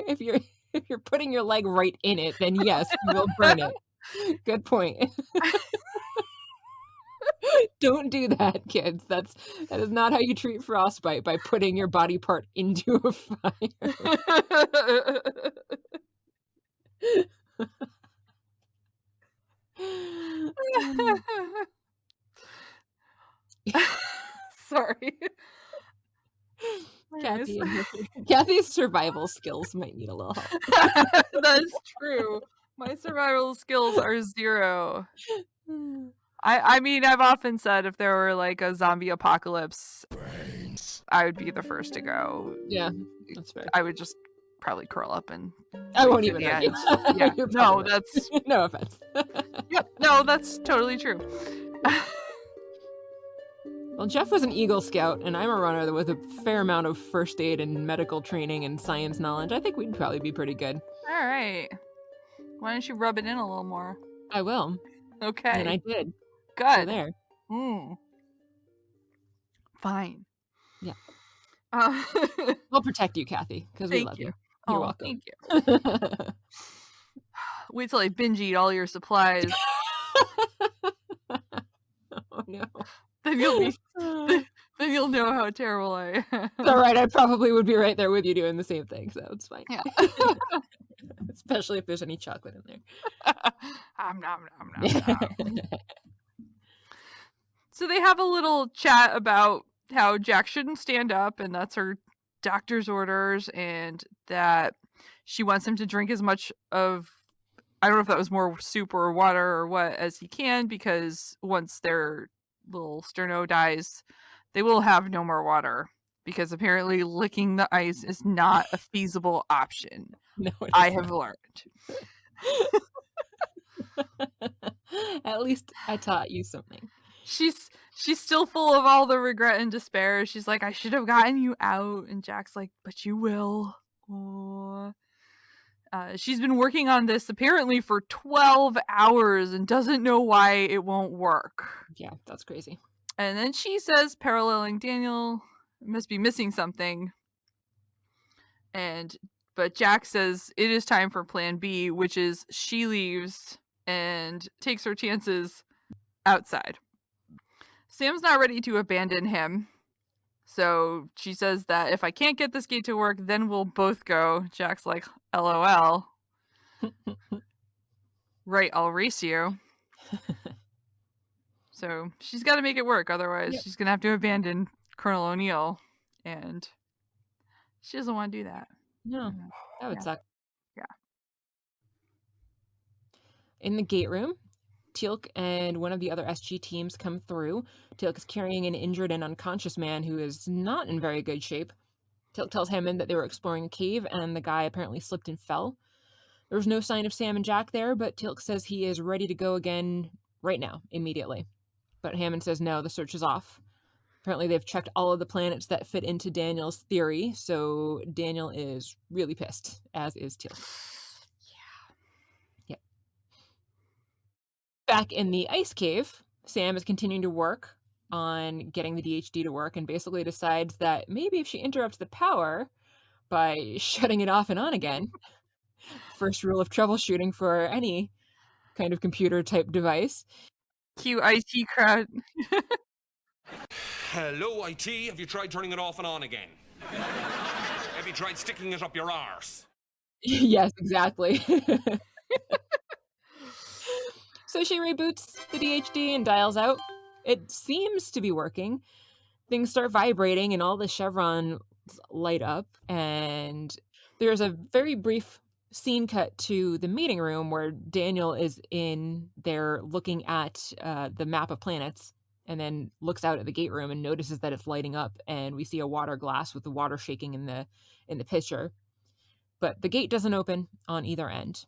If you're putting your leg right in it, then yes, you will burn it. Good point. Don't do that, kids. That is not how you treat frostbite, by putting your body part into a fire. Sorry. Kathy's survival skills might need a little help. That's true. My survival skills are 0. I mean, I've often said if there were like a zombie apocalypse, I would be the first to go. Yeah, that's fair. I would just probably curl up and I won't wait even for the argue. end. Yeah, You're no, probably right. that's No offense. yep, no, that's totally true. Well, Jeff was an Eagle Scout, and I'm a runner with a fair amount of first aid and medical training and science knowledge. I think we'd probably be pretty good. All right. Why don't you rub it in a little more? I will. Okay. And I did. So Good. there. Fine. Yeah. Uh, We'll protect you, Kathy, because we Thank love you. you. oh, You're welcome. Thank you. Wait till I binge eat all your supplies. Oh no. Then you'll know how terrible I am. It's all right. I probably would be right there with you doing the same thing, so it's fine. Yeah. Especially if there's any chocolate in there. Nom. So they have a little chat about how Jack shouldn't stand up, and that's her doctor's orders, and that she wants him to drink as much of, I don't know if that was more soup or water or what, as he can, because once their little sterno dies, they will have no more water, because apparently licking the ice is not a feasible option. No, I have learned. At least I taught you something. She's still full of all the regret and despair. She's like, I should have gotten you out. And Jack's like, but you will. Aw. She's been working on this apparently for 12 hours and doesn't know why it won't work. Yeah, that's crazy. And then she says, paralleling Daniel must be missing something. But Jack says it is time for plan B, which is she leaves and takes her chances outside. Sam's not ready to abandon him. So she says that if I can't get this gate to work, then we'll both go. Jack's like, LOL. Right, I'll race you. So she's got to make it work. Otherwise, she's going to have to abandon Colonel O'Neill. And she doesn't want to do that. No, that would Yeah. suck. Yeah. In the gate room, Teal'c and one of the other SG teams come through. Teal'c is carrying an injured and unconscious man who is not in very good shape. Teal'c tells Hammond that they were exploring a cave and the guy apparently slipped and fell. There was no sign of Sam and Jack there, but Teal'c says he is ready to go again right now, immediately. But Hammond says no, the search is off. Apparently they've checked all of the planets that fit into Daniel's theory, so Daniel is really pissed, as is Teal'c. Yeah. Back in the ice cave, Sam is continuing to work on getting the DHD to work and basically decides that maybe if she interrupts the power by shutting it off and on again, first rule of troubleshooting for any kind of computer type device. Cue IT crowd. Hello, IT. Have you tried turning it off and on again? Have you tried sticking it up your arse? Yes, exactly. So she reboots the DHD and dials out. It seems to be working. Things start vibrating and all the chevrons light up. And there's a very brief scene cut to the meeting room where Daniel is in there looking at the map of planets and then looks out at the gate room and notices that it's lighting up. And we see a water glass with the water shaking in the picture. But the gate doesn't open on either end.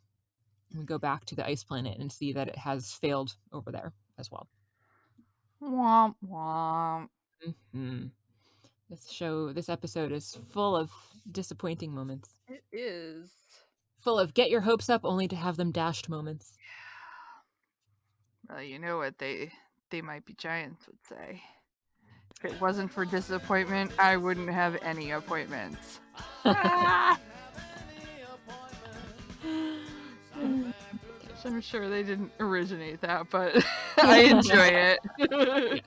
We go back to the ice planet and see that it has failed over there as well. Womp womp. Mm-hmm. This episode is full of disappointing moments. It is. Full of get your hopes up only to have them dashed moments. Well, you know what they might be giants would say. If it wasn't for disappointment, I wouldn't have any appointments. I'm sure they didn't originate that, but I enjoy it.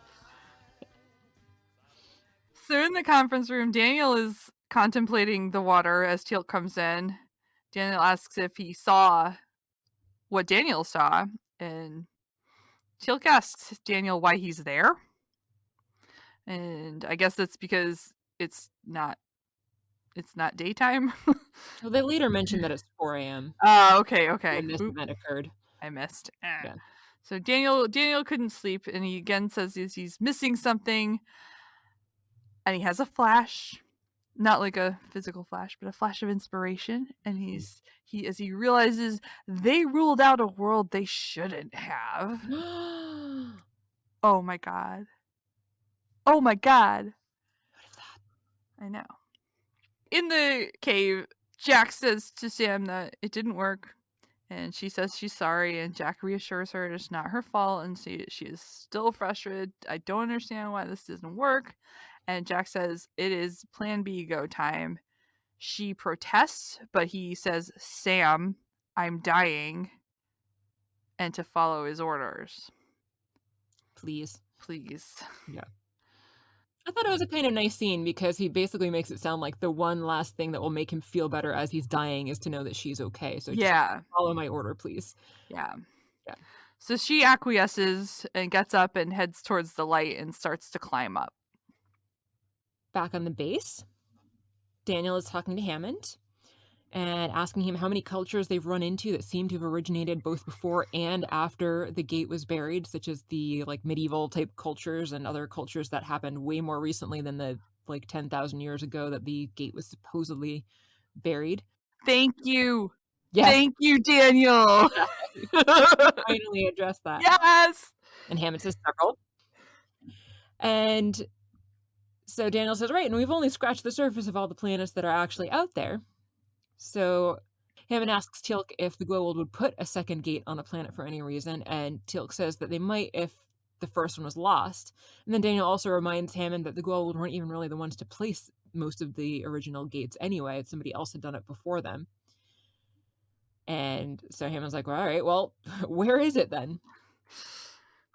So in the conference room, Daniel is contemplating the water as Teal'c comes in. Daniel asks if he saw what Daniel saw, and Teal'c asks Daniel why he's there. And I guess that's because it's not daytime. Well, they later mentioned that it's 4 a.m. Okay. when this event occurred. I missed. Yeah. So Daniel couldn't sleep, and he again says he's missing something, and he has a flash, not like a physical flash, but a flash of inspiration. And as he realizes they ruled out a world they shouldn't have. Oh my god! Oh my god! What is that? I know. In the cave, Jack says to Sam that it didn't work. And she says she's sorry, and Jack reassures her it's not her fault, and she is still frustrated. I don't understand why this doesn't work. And Jack says it is Plan B go time. She protests, but he says, Sam, I'm dying, and to follow his orders. Please. Yeah. I thought it was a kind of nice scene because he basically makes it sound like the one last thing that will make him feel better as he's dying is to know that she's okay. So just follow my order, please. Yeah. Yeah. So she acquiesces and gets up and heads towards the light and starts to climb up. Back on the base, Daniel is talking to Hammond and asking him how many cultures they've run into that seem to have originated both before and after the gate was buried, such as the medieval type cultures and other cultures that happened way more recently than the 10,000 years ago that the gate was supposedly buried. Thank you. Yes. Thank you, Daniel. Finally address that. Yes. And Hammond says several. And so Daniel says, right, and we've only scratched the surface of all the planets that are actually out there. So Hammond asks Teal'c if the Glow World would put a second gate on a planet for any reason, and Teal'c says that they might if the first one was lost. And then Daniel also reminds Hammond that the Glow World weren't even really the ones to place most of the original gates anyway. Somebody else had done it before them. And so Hammond's like, well, all right, well, where is it then?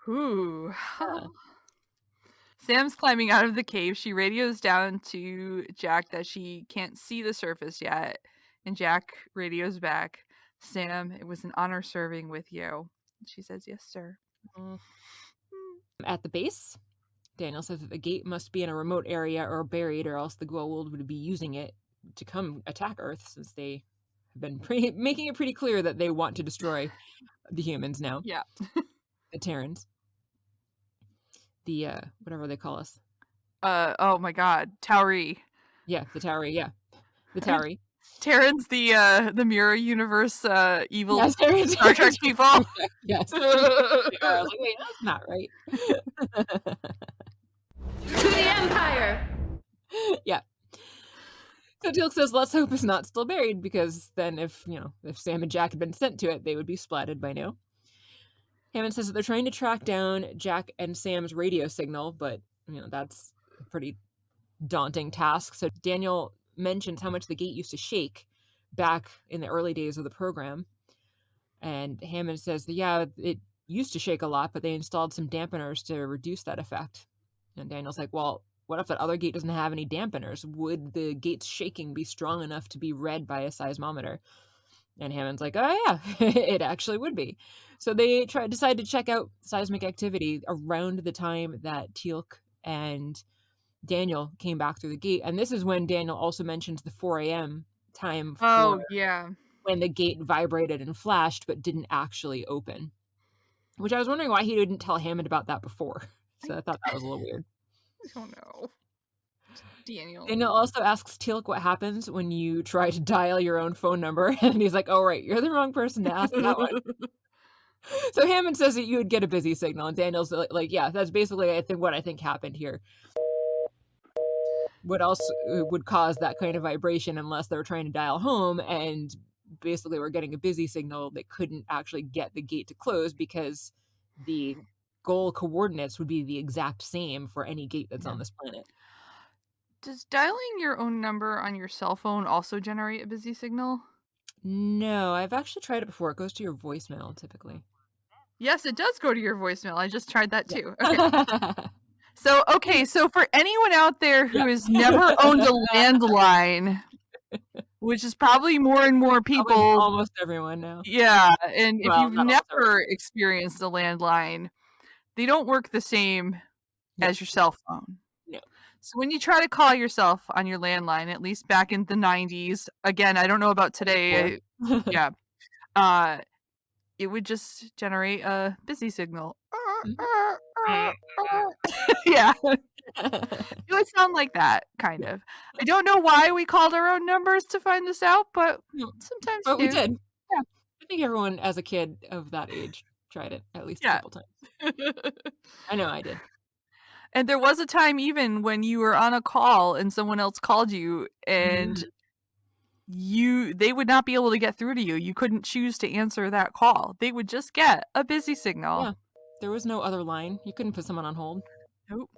Ooh. Yeah. Sam's climbing out of the cave. She radios down to Jack that she can't see the surface yet. And Jack radios back. Sam, it was an honor serving with you. She says, yes, sir. At the base, Daniel says that the gate must be in a remote area or buried, or else the Goa'uld would be using it to come attack Earth, since they have been making it pretty clear that they want to destroy the humans now. Yeah. The Terrans. The, whatever they call us. Oh my god. Tauri. Yeah, the Tauri, yeah. The Tauri. Terrans, the Mirror Universe evil Yes, Terrans. Star Trek people. Yes. I was like, wait, that's not right. To the Empire! Yeah. So Teal'c says, let's hope it's not still buried, because then if Sam and Jack had been sent to it, they would be splatted by now. Hammond says that they're trying to track down Jack and Sam's radio signal, but, that's a pretty daunting task. So Daniel mentions how much the gate used to shake back in the early days of the program. And Hammond says that, yeah, it used to shake a lot, but they installed some dampeners to reduce that effect. And Daniel's like, well, what if that other gate doesn't have any dampeners? Would the gate's shaking be strong enough to be read by a seismometer? And Hammond's like, oh yeah, it actually would be. So they decide to check out seismic activity around the time that Teal'c and Daniel came back through the gate. And this is when Daniel also mentions the 4 a.m. time Oh, yeah. when the gate vibrated and flashed but didn't actually open. Which I was wondering why he didn't tell Hammond about that before. So I thought that was a little weird. I don't know. Daniel. Daniel also asks Teal'c what happens when you try to dial your own phone number. And he's like, oh, right, you're the wrong person to ask that one. So Hammond says that you would get a busy signal. And Daniel's like, yeah, that's basically, what I think happened here. What else would cause that kind of vibration unless they were trying to dial home and basically were getting a busy signal that couldn't actually get the gate to close because the goal coordinates would be the exact same for any gate that's on this planet. Does dialing your own number on your cell phone also generate a busy signal? No, I've actually tried it before. It goes to your voicemail typically. Yes, it does go to your voicemail. I just tried that too. Okay. So for anyone out there who has never owned a landline, which is probably more and more people. Almost everyone now. Yeah, and if you've never experienced a landline, they don't work the same as your cell phone. No. So when you try to call yourself on your landline, at least back in the 90s, again, I don't know about today. Yeah. It would just generate a busy signal. Yeah. It would sound like that, kind of. I don't know why we called our own numbers to find this out, but sometimes we did. Yeah. I think everyone as a kid of that age tried it at least a couple times. I know I did. And there was a time even when you were on a call and someone else called you and they would not be able to get through to you. You couldn't choose to answer that call. They would just get a busy signal. Yeah. There was no other line. You couldn't put someone on hold. Nope.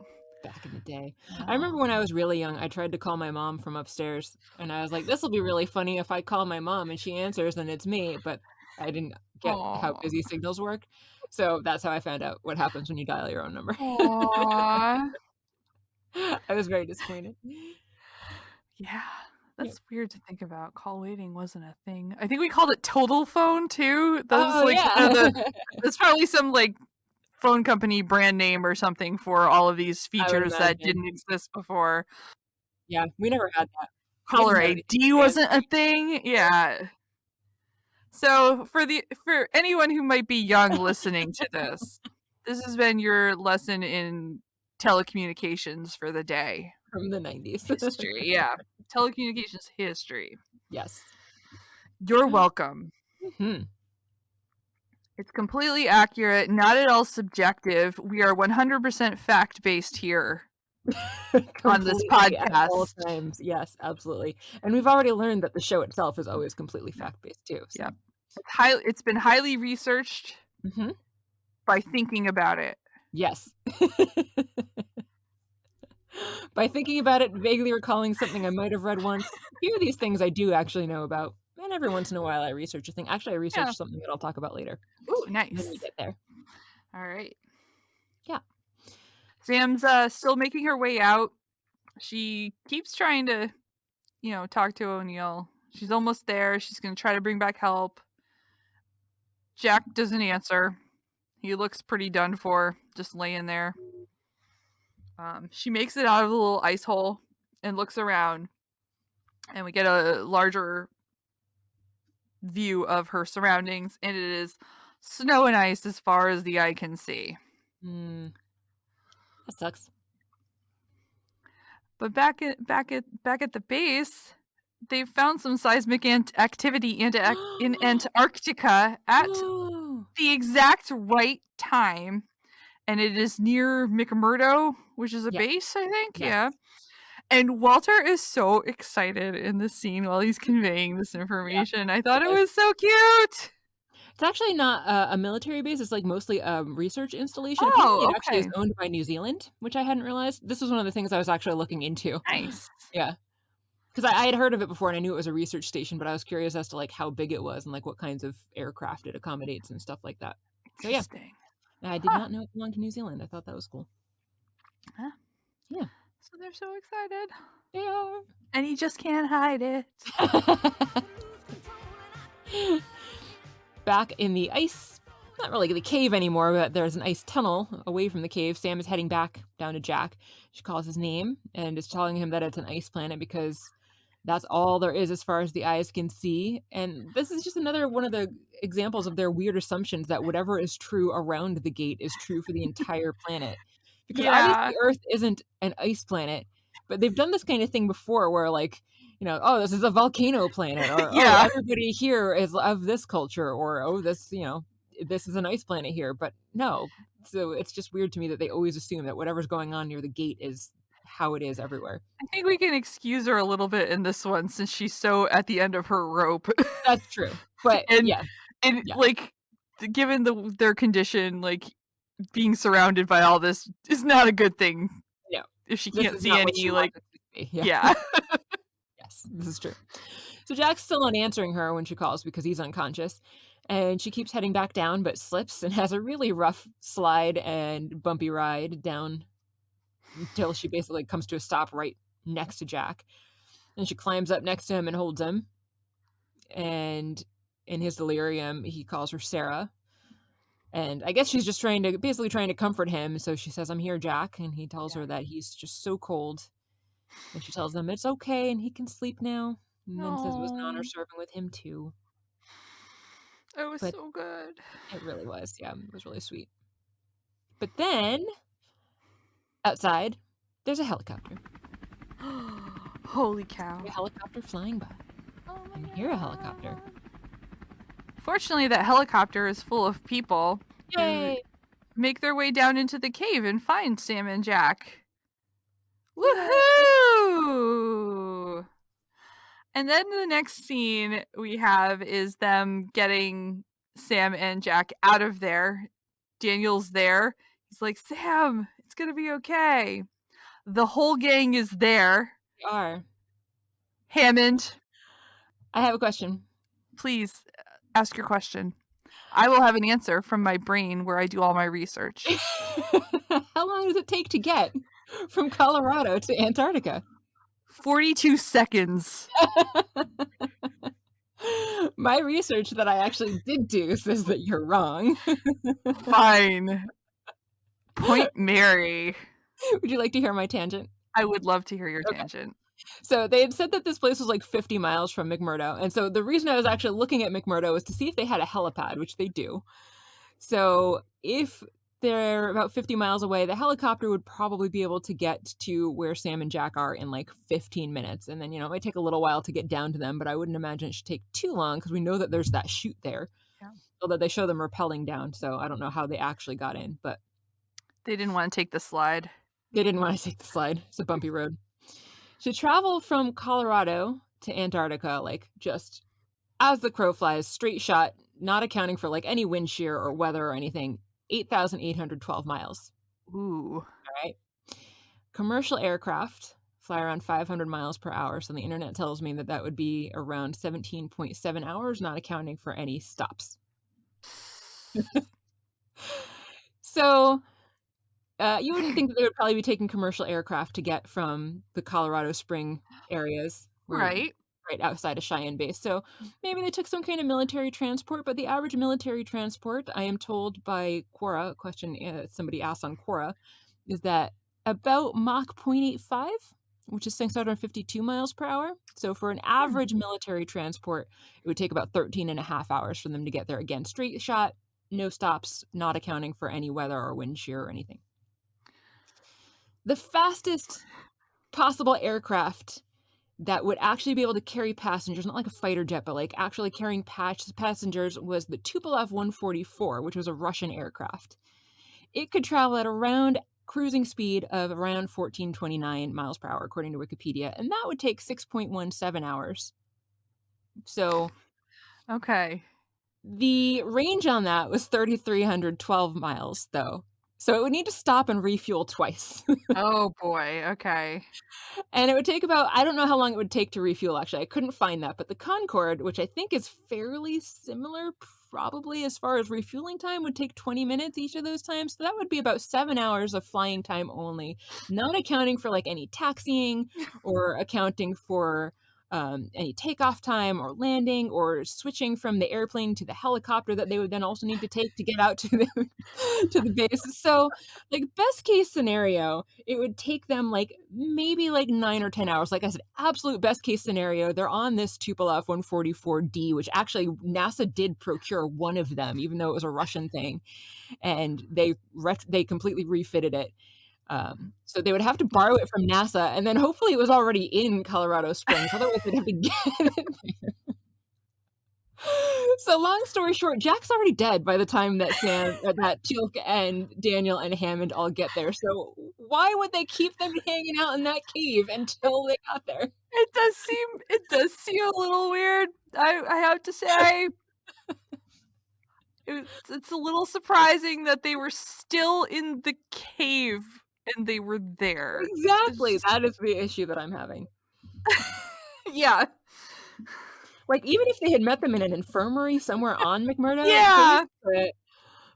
Back in the day. I remember when I was really young, I tried to call my mom from upstairs and I was like, this will be really funny if I call my mom and she answers and it's me, but I didn't get how busy signals work. So that's how I found out what happens when you dial your own number. Aww. I was very disappointed. Yeah. That's weird to think about. Call waiting wasn't a thing. I think we called it Total Phone too. There's probably some like phone company brand name or something for all of these features that didn't exist before. Yeah, we never had that. Caller ID wasn't a thing. Yeah. So for anyone who might be young listening to this, this has been your lesson in telecommunications for the day. From the 90s. History, yeah. Telecommunications history. Yes. You're welcome. Mm-hmm. It's completely accurate, not at all subjective. We are 100% fact-based here on this podcast. At all times. Yes, absolutely. And we've already learned that the show itself is always completely fact-based too. So. Yeah. It's been highly researched by thinking about it. Yes. By thinking about it, vaguely recalling something I might have read once. A few of these things I do actually know about. And every once in a while I research a thing. Actually, I researched something that I'll talk about later. Ooh, nice. When we get there. All right. Yeah. Sam's still making her way out. She keeps trying to, talk to O'Neill. She's almost there. She's going to try to bring back help. Jack doesn't answer. He looks pretty done for, just laying there. She makes it out of the little ice hole and looks around, and we get a larger view of her surroundings, and it is snow and ice as far as the eye can see. That sucks. But back at the base, they've found some seismic activity in Antarctica at the exact right time, and it is near McMurdo, which is a base, I think. Yes. Yeah. And Walter is so excited in this scene while he's conveying this information. I thought it was so cute. It's actually not a military base. It's like mostly a research installation. Oh, Apparently it actually is okay. owned by New Zealand, which I hadn't realized. This was one of the things I was actually looking into. Nice. Yeah. Because I had heard of it before and I knew it was a research station, but I was curious as to like how big it was and like what kinds of aircraft it accommodates and stuff like that. So yeah, Interesting. I did not know it belonged to New Zealand. I thought that was cool. Huh. Yeah. So they're so excited. They are. And he just can't hide it. Back in the ice, not really the cave anymore, but there's an ice tunnel away from the cave. Sam is heading back down to Jack. She calls his name and is telling him that it's an ice planet because that's all there is as far as the eyes can see. And this is just another one of the examples of their weird assumptions that whatever is true around the gate is true for the entire planet. Because obviously Earth isn't an ice planet, but they've done this kind of thing before where like, you know, oh, this is a volcano planet, or oh, everybody here is of this culture, or oh, this, you know, this is an ice planet here. But no, so it's just weird to me that they always assume that whatever's going on near the gate is how it is everywhere. I think we can excuse her a little bit in this one since she's so at the end of her rope. That's true, but like, given their condition, like being surrounded by all this is not a good thing. No, if she can't see any, like, Yes, this is true. So Jack's still not answering her when she calls because he's unconscious, and she keeps heading back down but slips and has a really rough slide and bumpy ride down until she basically comes to a stop right next to Jack, and she climbs up next to him and holds him, and in his delirium he calls her Sarah, and I guess she's just trying to comfort him. So she says, "I'm here, Jack," and he tells her that he's just so cold. And she tells him it's okay and he can sleep now. And then says it was an honor serving with him too. It was so good. It really was. Yeah, it was really sweet. But then, outside, there's a helicopter. Holy cow. A helicopter flying by. And hear a helicopter. Fortunately, that helicopter is full of people. Yay! Who make their way down into the cave and find Sam and Jack. Woohoo! And then the next scene we have is them getting Sam and Jack out of there. Daniel's there. He's like, Sam, it's gonna be okay. The whole gang is there. They are. Hammond, I have a question. please ask your question. I will have an answer from my brain where I do all my research. How long does it take to get from Colorado to Antarctica? 42 seconds. My research that I actually did do says that you're wrong. Fine. Point Mary. Would you like to hear my tangent? I would love to hear your tangent. So they had said that this place was like 50 miles from McMurdo. And so the reason I was actually looking at McMurdo was to see if they had a helipad, which they do. So if they're about 50 miles away, the helicopter would probably be able to get to where Sam and Jack are in like 15 minutes. And then, you know, it might take a little while to get down to them, but I wouldn't imagine it should take too long because we know that there's that chute there. Yeah. Although they show them rappelling down. So I don't know how they actually got in, but They didn't want to take the slide. they didn't want to take the slide. It's a bumpy road. To travel from Colorado to Antarctica, like just as the crow flies, straight shot, not accounting for like any wind shear or weather or anything, 8,812 miles. Ooh. All right. Commercial aircraft fly around 500 miles per hour. So the internet tells me that that would be around 17.7 hours, not accounting for any stops. So you wouldn't think that they would probably be taking commercial aircraft to get from the Colorado Spring areas. Right. right outside of Cheyenne Base. So maybe they took some kind of military transport, but the average military transport, I am told by Quora, a question somebody asked on Quora, is that about Mach 0.85, which is 652 miles per hour. So for an average military transport, it would take about 13 and a half hours for them to get there. Again, straight shot, no stops, not accounting for any weather or wind shear or anything. The fastest possible aircraft that would actually be able to carry passengers, not like a fighter jet, but like actually carrying passengers, was the Tupelo F-144, which was a Russian aircraft. It could travel at around cruising speed of around 1429 miles per hour, according to Wikipedia, and that would take 6.17 hours. So Okay. the range on that was 3,312 miles, though. So it would need to stop and refuel twice. Oh boy. Okay. And it would take about, I don't know how long it would take to refuel, actually. I couldn't find that. But the Concorde, which I think is fairly similar, probably as far as refueling time, would take 20 minutes each of those times. So that would be about 7 hours of flying time only, not accounting for like any taxiing or accounting for any takeoff time or landing or switching from the airplane to the helicopter that they would then also need to take to get out to the to the base. So like best case scenario, it would take them like maybe like 9 or 10 hours. Like I said, absolute best case scenario, they're on this Tupelo F-144D, which actually NASA did procure one of them, even though it was a Russian thing, and they completely refitted it. So they would have to borrow it from NASA, and then hopefully it was already in Colorado Springs. Otherwise, they'd have to get it there. So long story short, Jack's already dead by the time that Teal'c and Daniel and Hammond all get there. So why would they keep them hanging out in that cave until they got there? It does seem a little weird. I have to say. It's a little surprising that they were still in the cave and they were there. Exactly. That is the issue that I'm having. Yeah. Like, even if they had met them in an infirmary somewhere on McMurdo, Yeah.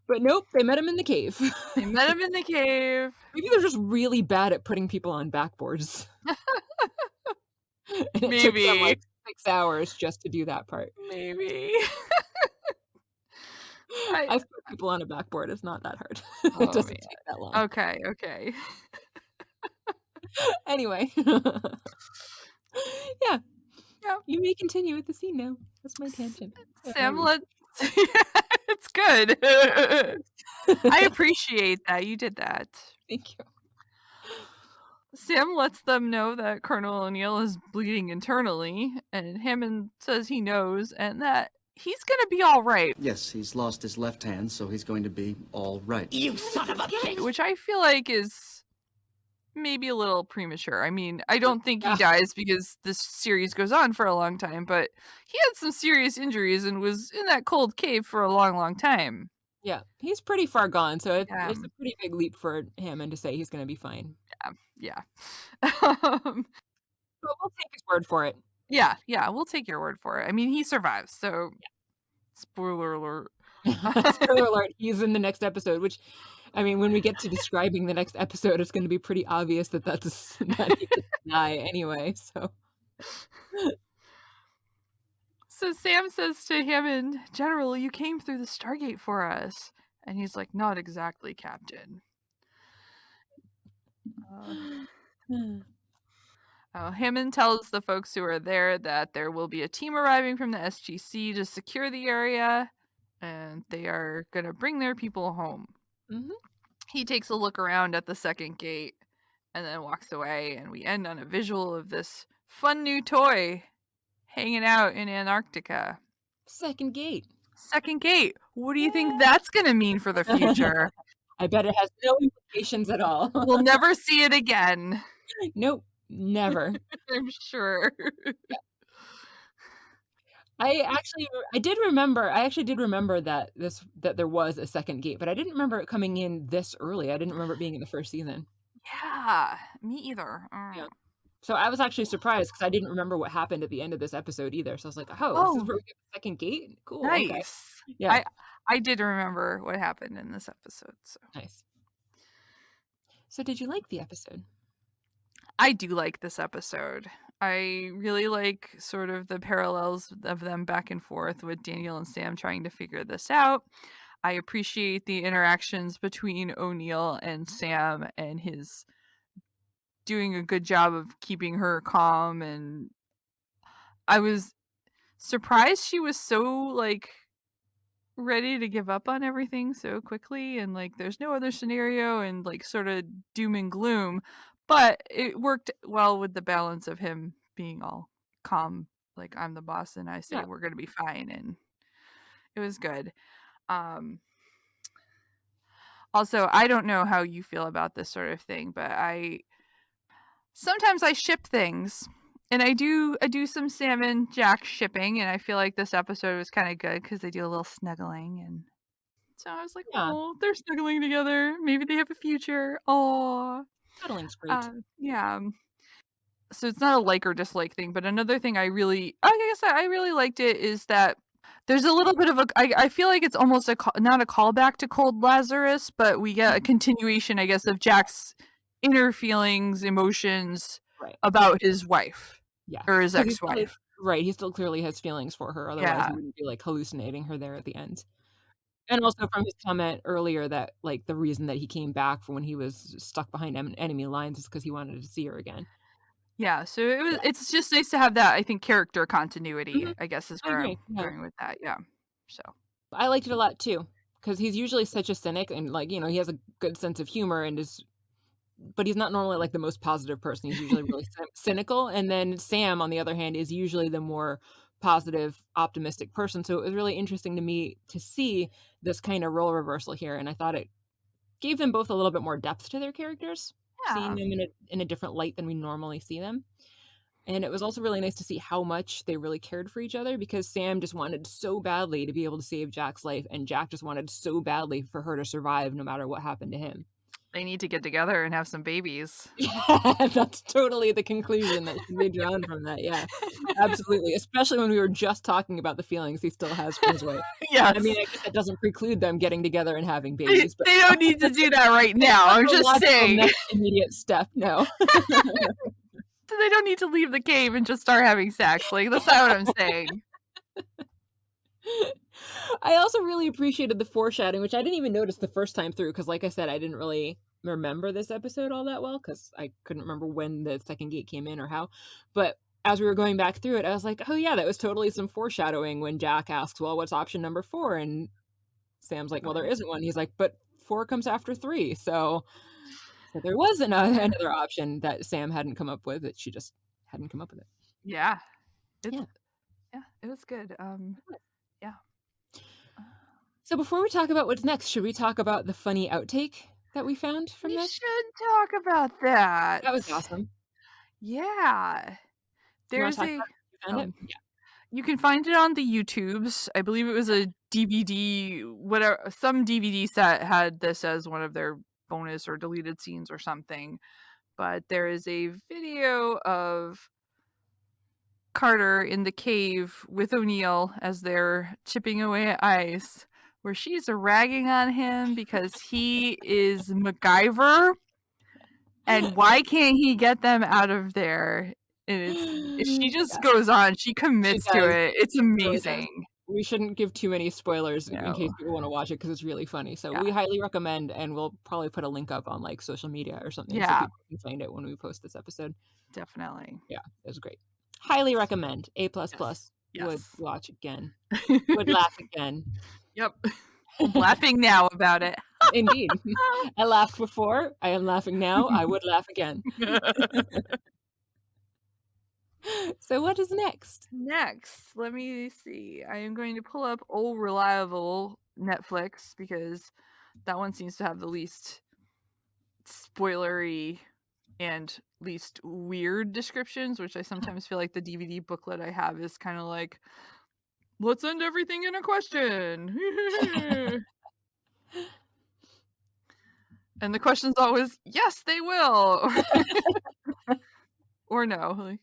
but nope, they met him in the cave. They met him in the cave. Maybe they're just really bad at putting people on backboards. And it took them Maybe. like 6 hours just to do that part. Maybe. I've put people on a backboard. It's not that hard. Oh, It doesn't man. take that long. Okay. Anyway. Yeah. Yeah. You may continue with the scene now. That's my tangent. Sam, it's good. I appreciate that. You did that. Thank you. Sam lets them know that Colonel O'Neill is bleeding internally, and Hammond says he knows, and that he's gonna be all right. Yes, he's lost his left hand, so he's going to be all right. You son of a bitch! Which I feel like is maybe a little premature. I mean, I don't think he dies because this series goes on for a long time, but he had some serious injuries and was in that cold cave for a long, long time. Yeah, he's pretty far gone, so it's Yeah. a pretty big leap for Hammond to say he's going to be fine. Yeah. But we'll take his word for it. Yeah, we'll take your word for it. I mean, he survives, so spoiler alert. Spoiler alert, he's in the next episode, which, I mean, when we get to describing the next episode, it's going to be pretty obvious that that he could die anyway, so. So Sam says to Hammond, General, you came through the Stargate for us. And he's like, not exactly, Captain. Hammond tells the folks who are there that there will be a team arriving from the SGC to secure the area, and they are going to bring their people home. Mm-hmm. He takes a look around at the second gate and then walks away, and we end on a visual of this fun new toy hanging out in Antarctica. Second gate. What do you think that's going to mean for the future? I bet it has no implications at all. We'll never see it again. Nope, never. I'm sure. I actually did remember that there was a second gate, but I didn't remember it coming in this early. I didn't remember it being in the first season. Yeah, me either. Yeah. So I was actually surprised because I didn't remember what happened at the end of this episode either. So I was like, oh, this is where we get the second gate? Cool. Nice. Okay. Yeah. I did remember what happened in this episode. So Nice. So did you like the episode? I do like this episode. I really like sort of the parallels of them back and forth with Daniel and Sam trying to figure this out. I appreciate the interactions between O'Neill and Sam and his doing a good job of keeping her calm, and I was surprised she was so like ready to give up on everything so quickly and like there's no other scenario and like sort of doom and gloom, but it worked well with the balance of him being all calm, like I'm the boss and I say Yeah. we're going to be fine, and it was good. um Also, I don't know how you feel about this sort of thing, but sometimes I ship things. And I do some Sam and Jack shipping, and I feel like this episode was kind of good because they do a little snuggling, and so I was like, Yeah. oh, they're snuggling together. Maybe they have a future. Oh, Cuddling's great. yeah. So it's not a like or dislike thing, but another thing I really liked it is that there's a little bit of I feel like it's almost not a callback to Cold Lazarus, but we get a continuation, I guess, of Jack's inner feelings, emotions Right. about his wife. Yeah. Or his 'Cause he still ex-wife. right, he still clearly has feelings for her, otherwise Yeah. he wouldn't be, like, hallucinating her there at the end. And also from his comment earlier that, like, the reason that he came back for when he was stuck behind enemy lines is because he wanted to see her again. Yeah, so Yeah. it's just nice to have that, I think, character continuity, Mhm. I guess is I where I'm agree, yeah. going with that, yeah. So, I liked it a lot too, because he's usually such a cynic and, like, he has a good sense of humor and but he's not normally, like, the most positive person, he's usually really cynical, and then Sam, on the other hand, is usually the more positive, optimistic person, so it was really interesting to me to see this kinda role reversal here, and I thought it gave them both a little bit more depth to their characters, seeing yeah. them in a different light than we normally see them. And it was also really nice to see how much they really cared for each other because Sam just wanted so badly to be able to save Jack's life, and Jack just wanted so badly for her to survive no matter what happened to him. They need to get together and have some babies. Yeah, that's totally the conclusion that should be drawn from that, yeah. Absolutely, especially when we were just talking about the feelings he still has for his wife. Yes. I mean, I guess that doesn't preclude them getting together and having They babies, but don't need to do that right now, I'm that's a just logical saying. next immediate step, no. So they don't need to leave the cave and just start having sex, like, that's not what I'm saying. I also really appreciated the foreshadowing, which I didn't even notice the first time through because, like I said, I didn't really remember this episode all that well because I couldn't remember when the second gate came in or how. But as we were going back through it, I was like, oh, yeah, that was totally some foreshadowing when Jack asks, well, what's option number 4? And Sam's like, well, there isn't one. He's like, but 4 comes after 3. So there was another option that Sam hadn't come up with, that she just hadn't come up with it. Yeah. Yeah. Yeah, it was good, yeah. So before we talk about what's next, should we talk about the funny outtake that we found from We this? should talk about that. That was awesome. Yeah. Do you wanna There's talk a about it? You found it? Yeah. you can find it on the YouTubes. I believe it was a DVD, whatever, some DVD set had this as one of their bonus or deleted scenes or something. But there is a video of Carter in the cave with O'Neill as they're chipping away at ice, where she's ragging on him because he is MacGyver, and why can't he get them out of there? And she just goes on. She commits to does. it. It's Really does. amazing. We shouldn't give too many spoilers in No. case people wanna watch it because it's really funny. So Yeah. we highly recommend, and we'll probably put a link up on, like, social media or something so Yeah. people can find it when we post this episode. Definitely. Yeah, it was great. Highly recommend. A++. Yes. Would Yes. watch again. Would laugh again. Yep. I'm laughing now about it. Indeed. I laughed before. I am laughing now. I would laugh again. So what is next? Next, let me see. I am going to pull up old reliable Netflix because that one seems to have the least spoilery and least weird descriptions, which I sometimes feel like the DVD booklet I have is kind of like, let's end everything in a question. And the question's always, yes, they will. Or no. Like,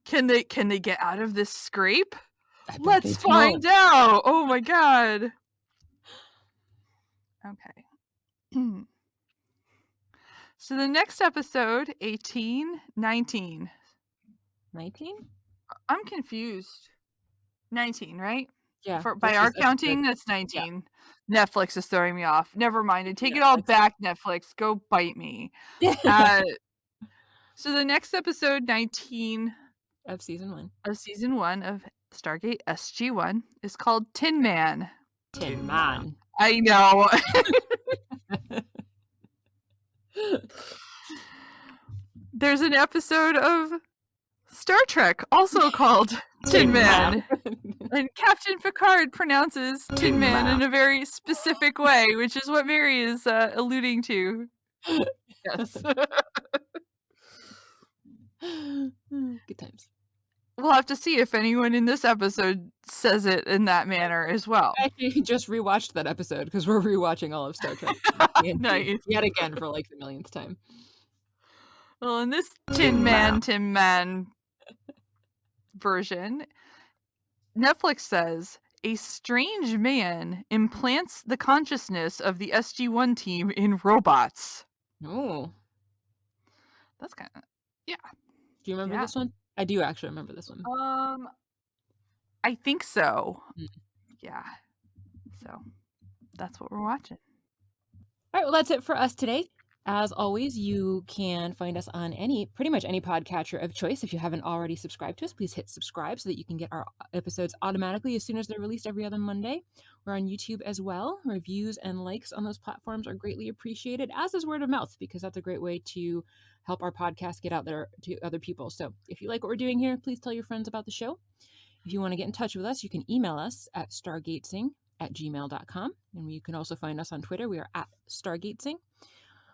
can they get out of this scrape? I bet Let's they find don't. out. Oh my god. Okay. So the next episode, 1819. 19? I'm confused. 19, right? Yeah. By our counting, that's 19. Netflix is throwing me off. Never mind. I take it all back, Netflix. Go bite me. So the next episode, 19 of season 1 of Stargate SG-1 is called Tin Man. Tin Man. I know. There's an episode of Star Trek also called Tin Man. And Captain Picard pronounces Tin Man in a very specific way, which is what Mary is alluding to. Yes. Good times. We'll have to see if anyone in this episode says it in that manner as well. I actually just rewatched that episode because we're rewatching all of Star Trek. Nice. Yet again for like the millionth time. Well, in this Tin Man version, Netflix says a strange man implants the consciousness of the SG-1 team in robots. Oh. That's kind of, yeah. Do you remember this one? I do actually remember this one. I think so. Yeah. So that's what we're watching. All right, well, that's it for us today. As always, you can find us on pretty much any podcatcher of choice. If you haven't already subscribed to us, please hit subscribe so that you can get our episodes automatically as soon as they're released every other Monday. We're on YouTube as well. Reviews and likes on those platforms are greatly appreciated, as is word of mouth, because that's a great way to help our podcast get out there to other people. So if you like what we're doing here, please tell your friends about the show. If you want to get in touch with us, you can email us at stargatezing@gmail.com. And you can also find us on Twitter. We are at Stargatezing.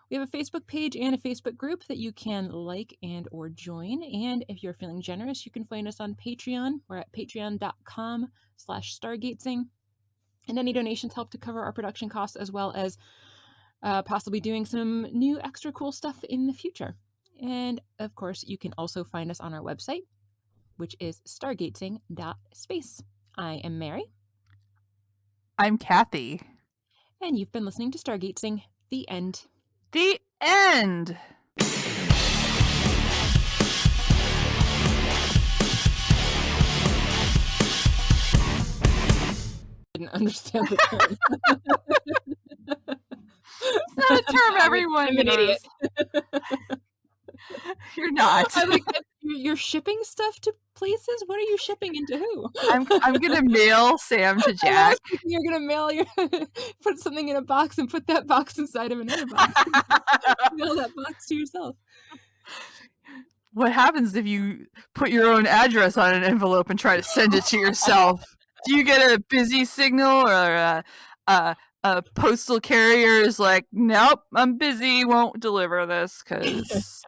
We have a Facebook page and a Facebook group that you can like and or join. And if you're feeling generous, you can find us on Patreon. We're at patreon.com/stargatezing. And any donations help to cover our production costs, as well as possibly doing some new extra cool stuff in the future. And of course, you can also find us on our website, which is stargatezing.space. I am Mary. I'm Kathy. And you've been listening to Stargatezing, the end. The end! Didn't understand the term. It's not a term everyone I'm an knows. idiot. You're not. I like that you're shipping stuff to places. What are you shipping into who? I'm gonna mail Sam to Jack. You're gonna put something in a box and put that box inside of another box. Mail that box to yourself. What happens if you put your own address on an envelope and try to send it to yourself? Do you get a busy signal, or a postal carrier is like, nope, I'm busy, won't deliver this because